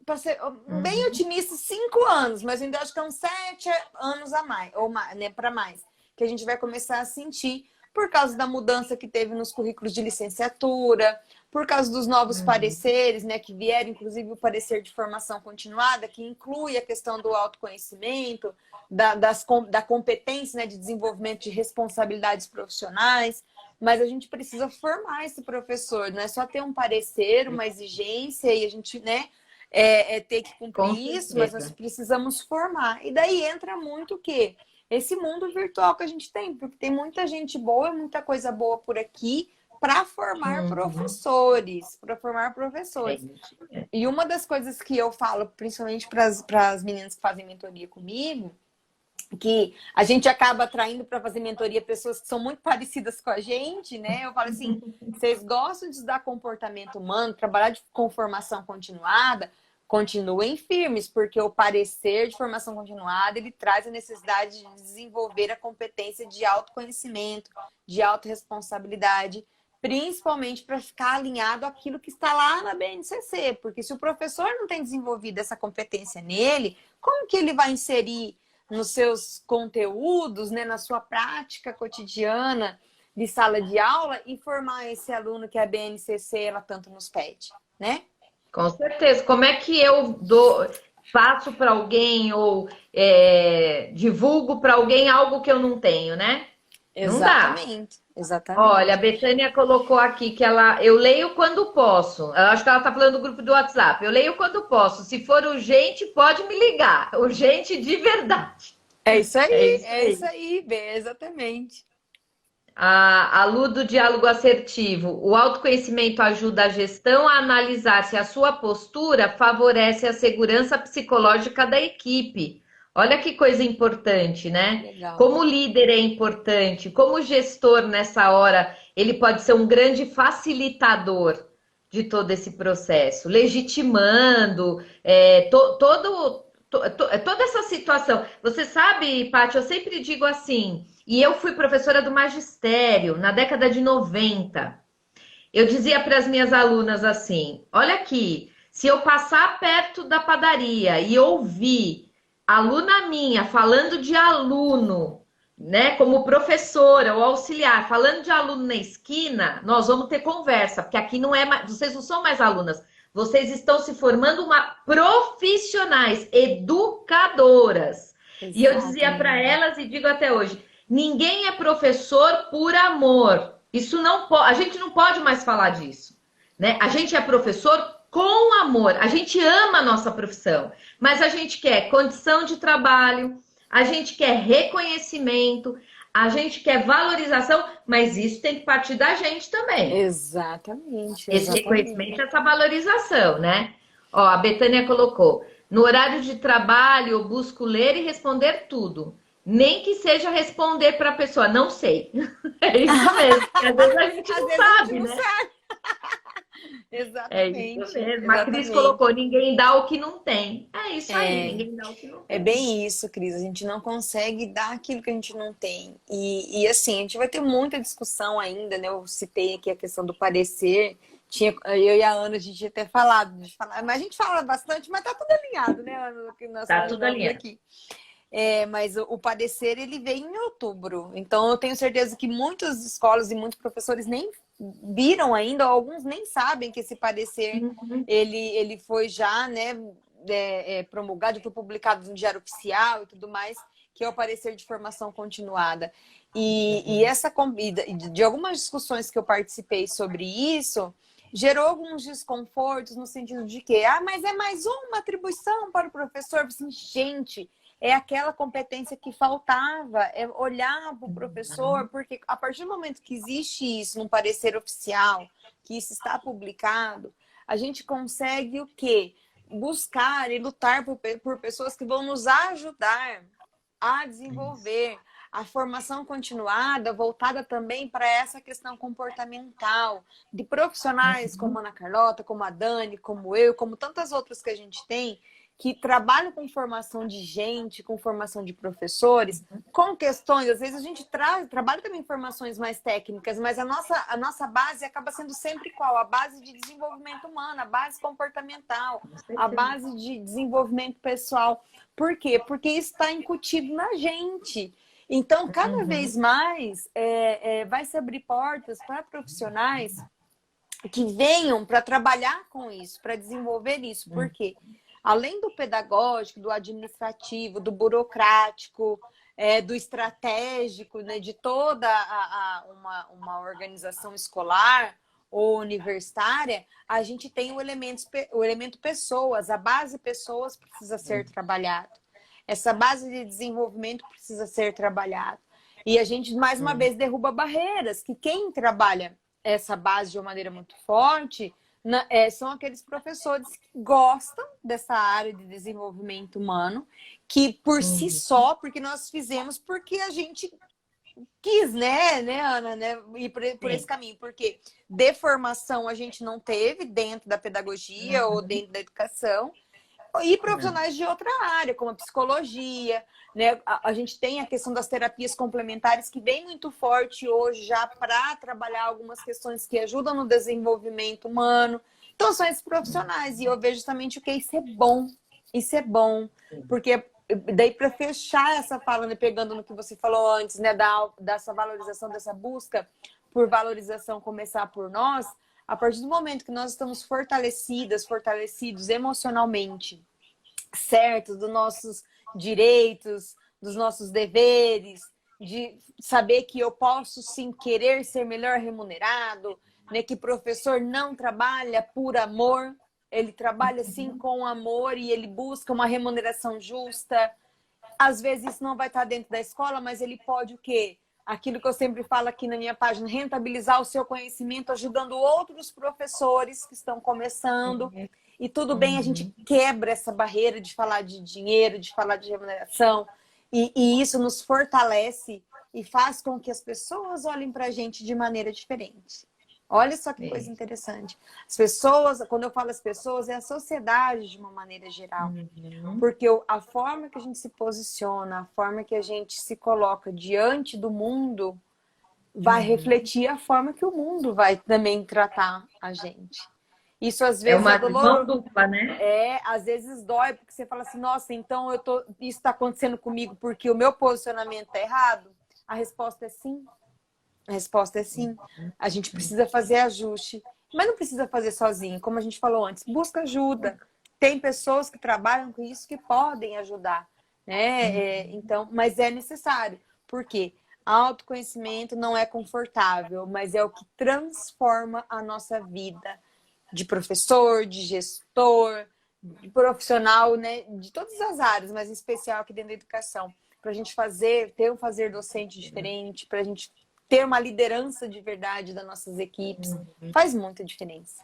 para ser bem otimista, 5 anos, mas ainda acho que é uns 7 anos a mais, ou mais, né, para mais, que a gente vai começar a sentir por causa da mudança que teve nos currículos de licenciatura, por causa dos novos pareceres, né, que vieram, inclusive o parecer de formação continuada, que inclui a questão do autoconhecimento, da competência, né, de desenvolvimento de responsabilidades profissionais, mas a gente precisa formar esse professor, não é só ter um parecer, uma exigência e a gente, né, ter que cumprir isso, mas nós precisamos formar. E daí entra muito o quê? Esse mundo virtual que a gente tem, porque tem muita gente boa, muita coisa boa por aqui para formar professores, para formar professores. E uma das coisas que eu falo, principalmente para as meninas que fazem mentoria comigo, que a gente acaba atraindo para fazer mentoria pessoas que são muito parecidas com a gente, né? Eu falo assim, vocês gostam de estudar comportamento humano, trabalhar com formação continuada, continuem firmes, porque o parecer de formação continuada, ele traz a necessidade de desenvolver a competência de autoconhecimento, de autorresponsabilidade, principalmente para ficar alinhado àquilo que está lá na BNCC, porque se o professor não tem desenvolvido essa competência nele, como que ele vai inserir nos seus conteúdos, né, na sua prática cotidiana de sala de aula e formar esse aluno que a BNCC ela tanto nos pede, né? Com certeza. Como é que eu faço para alguém ou divulgo para alguém algo que eu não tenho, né? Exatamente. Não dá. Exatamente. Olha, a Betânia colocou aqui que eu leio quando posso. Eu acho que ela está falando do grupo do WhatsApp. Eu leio quando posso. Se for urgente, pode me ligar. Urgente de verdade. É isso aí, isso aí, Bê, exatamente. A Lu do Diálogo Assertivo. O autoconhecimento ajuda a gestão a analisar se a sua postura favorece a segurança psicológica da equipe. Olha que coisa importante, né? Legal. Como líder é importante, como gestor nessa hora, ele pode ser um grande facilitador de todo esse processo, legitimando toda essa situação. Você sabe, Paty, eu sempre digo assim, e eu fui professora do magistério na década de 90. Eu dizia para as minhas alunas assim, olha aqui, se eu passar perto da padaria e ouvir aluna minha falando de aluno né, como professora ou auxiliar, falando de aluno na esquina, nós vamos ter conversa, porque aqui não é mais, vocês não são mais alunas, vocês estão se formando uma profissionais, educadoras. Exato. E eu dizia para elas e digo até hoje, ninguém é professor por amor. Isso não pode, a gente não pode mais falar disso, né? A gente é professor com amor. A gente ama a nossa profissão, mas a gente quer condição de trabalho, a gente quer reconhecimento, a gente quer valorização, mas isso tem que partir da gente também. Exatamente. Esse reconhecimento, essa valorização, né? Ó, a Betânia colocou, no horário de trabalho eu busco ler e responder tudo. Nem que seja responder para a pessoa, não sei. É isso mesmo. Porque às vezes a gente não sabe, né? Exatamente. É isso mesmo. A Cris colocou, ninguém dá o que não tem. É isso aí, ninguém dá o que não tem. É bem isso, Cris. A gente não consegue dar aquilo que a gente não tem. E assim, a gente vai ter muita discussão ainda, né? Eu citei aqui a questão do parecer. Eu e a Ana, a gente tinha até falado de falar, mas a gente fala bastante, mas tá tudo alinhado, né, Ana? Tá tudo alinhado. Aqui. Mas o parecer, ele vem em outubro. Então, eu tenho certeza que muitas escolas e muitos professores nem viram ainda, ou alguns nem sabem que esse parecer, ele foi já, né, promulgado, foi publicado no Diário Oficial e tudo mais, que é o parecer de formação continuada. E de algumas discussões que eu participei sobre isso, gerou alguns desconfortos no sentido de que, mas é mais uma atribuição para o professor. Assim, gente, é aquela competência que faltava, é olhar para o professor, porque a partir do momento que existe isso num parecer oficial, que isso está publicado, a gente consegue o quê? Buscar e lutar por pessoas que vão nos ajudar a desenvolver a formação continuada, voltada também para essa questão comportamental, de profissionais como a Ana Carlota, como a Dani, como eu, como tantas outras que a gente tem, que trabalham com formação de gente, com formação de professores, com questões, às vezes a gente trabalha também informações mais técnicas, mas a nossa base acaba sendo sempre qual? A base de desenvolvimento humano, a base comportamental, a base de desenvolvimento pessoal. Por quê? Porque isso está incutido na gente. Então, cada vez mais vai se abrir portas para profissionais que venham para trabalhar com isso, para desenvolver isso. Por quê? Além do pedagógico, do administrativo, do burocrático, do estratégico, né, de toda uma organização escolar ou universitária, a gente tem o elemento pessoas, a base pessoas precisa ser trabalhado. Essa base de desenvolvimento precisa ser trabalhada. E a gente, mais uma vez, derruba barreiras, que quem trabalha essa base de uma maneira muito forte são aqueles professores que gostam dessa área de desenvolvimento humano, que por si só, porque nós fizemos, porque a gente quis, né, Ana, né, ir por esse caminho, porque de formação a gente não teve dentro da pedagogia ou dentro da educação, e profissionais de outra área, como a psicologia, né? A gente tem a questão das terapias complementares, que vem muito forte hoje já para trabalhar algumas questões que ajudam no desenvolvimento humano. Então, são esses profissionais. E eu vejo justamente o que isso é bom. Isso é bom. Porque daí, para fechar essa fala, né, pegando no que você falou antes, né, dessa valorização, dessa busca por valorização começar por nós, a partir do momento que nós estamos fortalecidos emocionalmente, certos dos nossos direitos, dos nossos deveres, de saber que eu posso sim querer ser melhor remunerado, né, que professor não trabalha por amor, ele trabalha sim com amor e ele busca uma remuneração justa. Às vezes isso não vai estar dentro da escola, mas ele pode o quê? Aquilo que eu sempre falo aqui na minha página, rentabilizar o seu conhecimento, ajudando outros professores que estão começando. E tudo bem, a gente quebra essa barreira de falar de dinheiro, de falar de remuneração. E isso nos fortalece e faz com que as pessoas olhem para a gente de maneira diferente. Olha só que coisa interessante. As pessoas, quando eu falo as pessoas, é a sociedade de uma maneira geral. Porque a forma que a gente se posiciona, a forma que a gente se coloca diante do mundo, vai refletir a forma que o mundo vai também tratar a gente. Isso às vezes é uma dupla, né? Às vezes dói, porque você fala assim, nossa, então isso está acontecendo comigo porque o meu posicionamento está errado. A resposta é sim. A resposta é sim. A gente precisa fazer ajuste, mas não precisa fazer sozinho, como a gente falou antes. Busca ajuda. Tem pessoas que trabalham com isso que podem ajudar, né? Então, mas é necessário. Por quê? Autoconhecimento não é confortável, mas é o que transforma a nossa vida de professor, de gestor, de profissional, né? De todas as áreas, mas em especial aqui dentro da educação. Para a gente ter um fazer docente diferente, para a gente ter uma liderança de verdade das nossas equipes, faz muita diferença.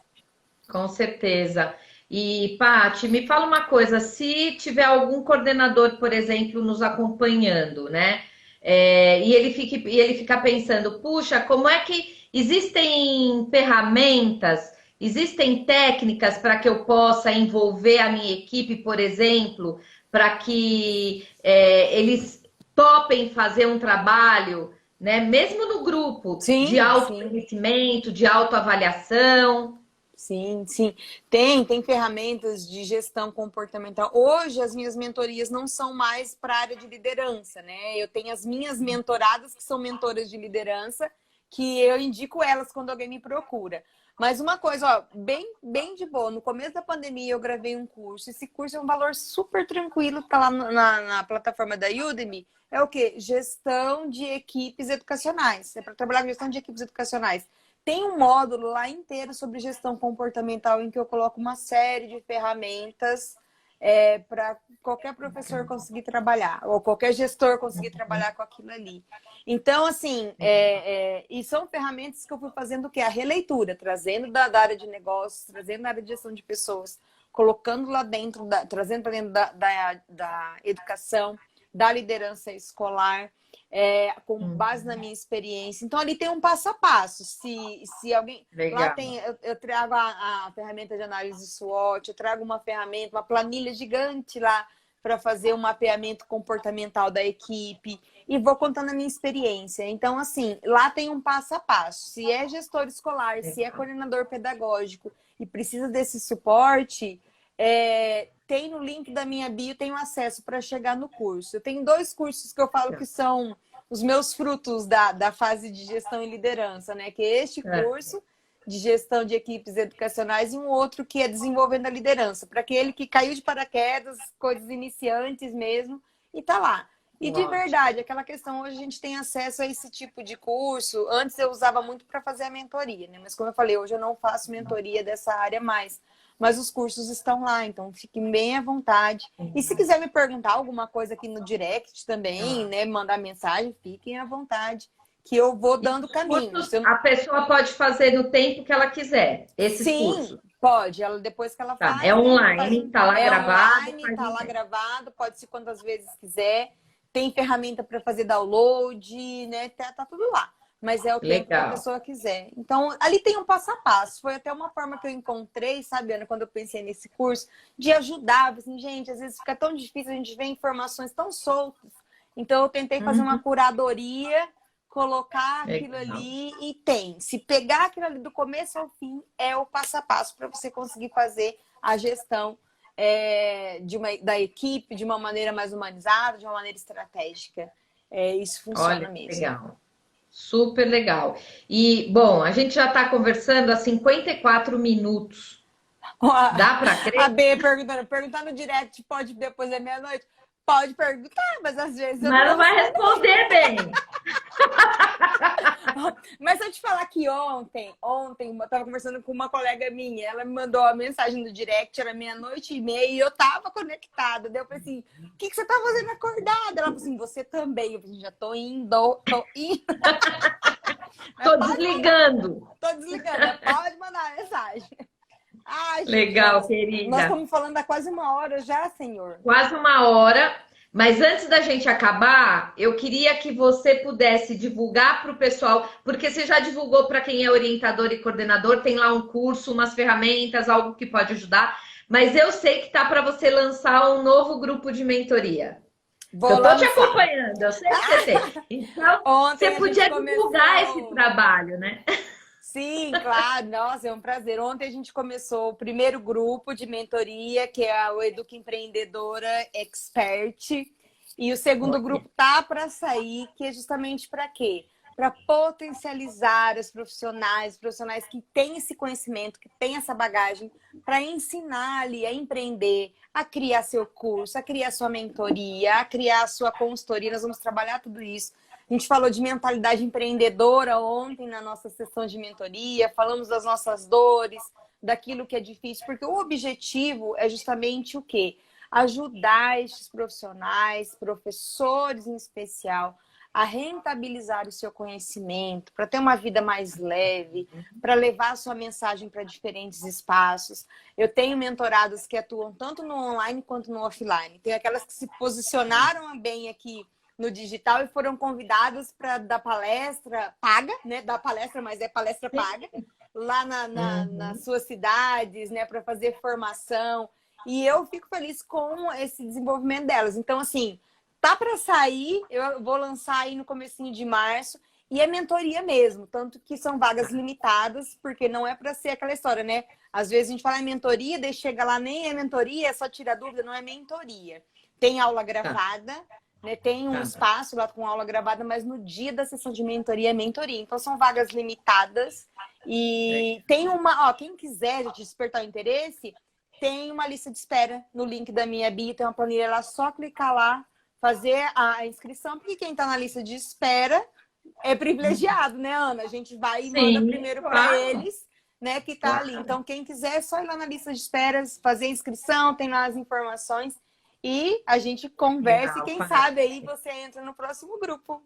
Com certeza. E, Paty, me fala uma coisa, se tiver algum coordenador, por exemplo, nos acompanhando, né? E ele fica pensando, puxa, como é que existem ferramentas, existem técnicas para que eu possa envolver a minha equipe, por exemplo, para que eles topem fazer um trabalho, né? Mesmo no grupo, de Sim, sim. autoconhecimento, de autoavaliação. Sim, sim. Tem ferramentas de gestão comportamental. Hoje, as minhas mentorias não são mais para a área de liderança, né? Eu tenho as minhas mentoradas, que são mentoras de liderança, que eu indico elas quando alguém me procura. Mas uma coisa, ó, bem de boa. No começo da pandemia, eu gravei um curso. Esse curso é um valor super tranquilo, tá lá na plataforma da Udemy. É o quê? Gestão de equipes educacionais. É para trabalhar com gestão de equipes educacionais. Tem um módulo lá inteiro sobre gestão comportamental em que eu coloco uma série de ferramentas para qualquer professor conseguir trabalhar, ou qualquer gestor conseguir trabalhar com aquilo ali. Então, assim, e são ferramentas que eu fui fazendo o quê? A releitura, trazendo da área de negócios, trazendo da área de gestão de pessoas, colocando lá dentro, trazendo para dentro da educação, da liderança escolar. Com base na minha experiência. Então, ali tem um passo a passo. Se alguém... Legal. Lá tem... Eu trago a ferramenta de análise SWOT, eu trago uma ferramenta, uma planilha gigante lá para fazer um mapeamento comportamental da equipe e vou contando a minha experiência. Então, assim, lá tem um passo a passo. Se é gestor escolar, se é coordenador pedagógico e precisa desse suporte... tem no link da minha bio, tenho acesso para chegar no curso. Eu tenho 2 cursos que eu falo que são os meus frutos da fase de gestão e liderança, né? Que é este curso de gestão de equipes educacionais e um outro que é desenvolvendo a liderança, para aquele que caiu de paraquedas, coisas iniciantes mesmo, e tá lá. E de verdade, aquela questão, hoje a gente tem acesso a esse tipo de curso. Antes eu usava muito para fazer a mentoria, né? Mas como eu falei, hoje eu não faço mentoria dessa área mais. Mas os cursos estão lá, então fiquem bem à vontade. E se quiser me perguntar alguma coisa aqui no direct também, né? Mandar mensagem, fiquem à vontade, que eu vou dando caminho. A pessoa pode fazer no tempo que ela quiser, esses cursos? Sim, pode. Ela, depois que ela faz... É online, tá lá gravado. Online, tá lá gravado, pode ser quantas vezes quiser. Tem ferramenta para fazer download, né? Tá tudo lá. Mas é o tempo que a pessoa quiser. Então, ali tem um passo a passo. Foi até uma forma que eu encontrei, sabe, Ana, quando eu pensei nesse curso, de ajudar. Assim, gente, às vezes fica tão difícil, a gente vê informações tão soltas. Então, eu tentei fazer uma curadoria, colocar aquilo ali e tem. Se pegar aquilo ali do começo ao fim, é o passo a passo para você conseguir fazer a gestão da equipe de uma maneira mais humanizada, de uma maneira estratégica. Isso funciona mesmo. Legal. Super legal. E, bom, a gente já está conversando há 54 minutos. Dá para crer? A B perguntar no direct, pode depois da meia-noite? Pode perguntar, mas às vezes... Mas não vai responder bem. Mas se eu te falar que ontem eu tava conversando com uma colega minha, ela me mandou uma mensagem no direct, era 00:30 e eu tava conectada. Daí eu falei assim, o que você tá fazendo acordada? Ela falou assim, você também. Eu falei, já tô indo. Tô desligando. Tô desligando, pode mandar mensagem. Ai, legal, gente, querida. Nós estamos falando há quase 1 hora já, senhor. Quase 1 hora. Mas antes da gente acabar, eu queria que você pudesse divulgar para o pessoal, porque você já divulgou para quem é orientador e coordenador, tem lá um curso, umas ferramentas, algo que pode ajudar. Mas eu sei que tá para você lançar um novo grupo de mentoria. Eu tô te acompanhando, eu sei que você tem. Então, ontem você podia divulgar esse trabalho, né? Sim, claro. Nossa, é um prazer. Ontem a gente começou o primeiro grupo de mentoria, que é o Educa Empreendedora Expert. E o segundo grupo tá para sair, que é justamente para quê? Para potencializar os profissionais que têm esse conhecimento, que têm essa bagagem, para ensinar ali a empreender, a criar seu curso, a criar sua mentoria, a criar sua consultoria. Nós vamos trabalhar tudo isso. A gente falou de mentalidade empreendedora ontem na nossa sessão de mentoria, falamos das nossas dores, daquilo que é difícil, porque o objetivo é justamente o quê? Ajudar estes profissionais, professores em especial, a rentabilizar o seu conhecimento, para ter uma vida mais leve, para levar a sua mensagem para diferentes espaços. Eu tenho mentoradas que atuam tanto no online quanto no offline. Tem aquelas que se posicionaram bem aqui no digital e foram convidadas para dar palestra paga, né? Dar palestra, mas é palestra paga, lá nas suas cidades, né? Para fazer formação. E eu fico feliz com esse desenvolvimento delas. Então, assim, tá para sair, eu vou lançar aí no comecinho de março, e é mentoria mesmo, tanto que são vagas limitadas, porque não é para ser aquela história, né? Às vezes a gente fala em mentoria, daí chega lá, nem é mentoria, é só tirar dúvida, não é mentoria. Tem aula gravada, né? Tem um espaço lá com aula gravada, mas no dia da sessão de mentoria é mentoria. Então são vagas limitadas, e tem uma, ó, quem quiser te despertar o interesse, tem uma lista de espera no link da minha bio, tem uma planilha lá, só clicar lá, fazer a inscrição, porque quem está na lista de espera é privilegiado, né, Ana? A gente vai e manda primeiro para eles, né, que tá ali. Então, quem quiser, é só ir lá na lista de espera, fazer a inscrição, tem lá as informações e a gente conversa e quem sabe aí você entra no próximo grupo.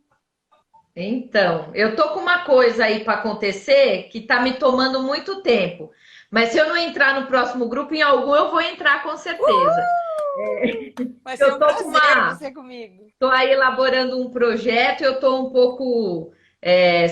Então, eu tô com uma coisa aí para acontecer que tá me tomando muito tempo. Mas se eu não entrar no próximo grupo, em algum eu vou entrar com certeza. Vai ser um prazer você comigo. Tô aí elaborando um projeto, eu tô um pouco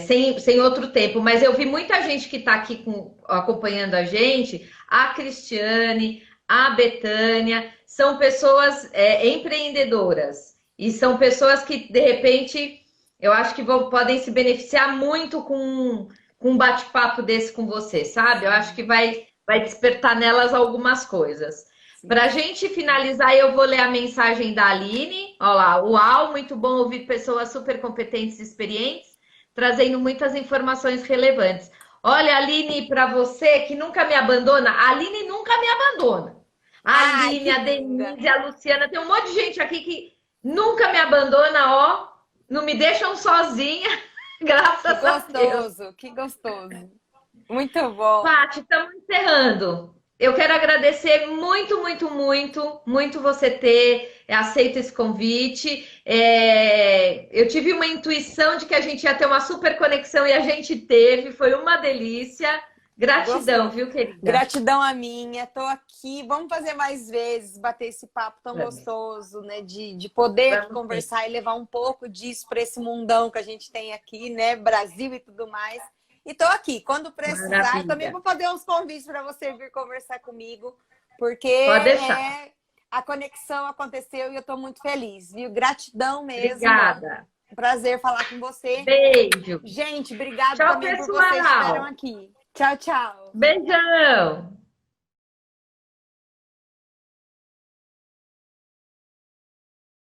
sem outro tempo, mas eu vi muita gente que está aqui acompanhando a gente, a Cristiane, a Betânia, são pessoas empreendedoras e são pessoas que, de repente, eu acho que podem se beneficiar muito com um bate-papo desse com você, sabe? Eu acho que vai despertar nelas algumas coisas. Para a gente finalizar, eu vou ler a mensagem da Aline. Olha lá, uau, muito bom ouvir pessoas super competentes e experientes, trazendo muitas informações relevantes. Olha, Aline, para você que nunca me abandona, a Aline nunca me abandona. A Aline, a Denise, a Luciana, tem um monte de gente aqui que nunca me abandona, ó, não me deixam sozinha, graças a Deus. Que gostoso. Muito bom. Paty, estamos encerrando. Eu quero agradecer muito, muito, muito, muito você ter aceito esse convite. Eu tive uma intuição de que a gente ia ter uma super conexão e a gente teve. Foi uma delícia. Gratidão, viu, querida? Gratidão a minha. Tô aqui. Vamos fazer mais vezes, bater esse papo tão gostoso, né? De poder conversar e levar um pouco disso para esse mundão que a gente tem aqui, né? Brasil e tudo mais. E tô aqui. Quando precisar, eu também vou fazer uns convites para você vir conversar comigo, porque a conexão aconteceu e eu tô muito feliz, viu? Gratidão mesmo. Obrigada. Prazer falar com você. Beijo. Gente, obrigada tchau, também pessoal. por vocês que estiveram aqui. Tchau, tchau. Beijão.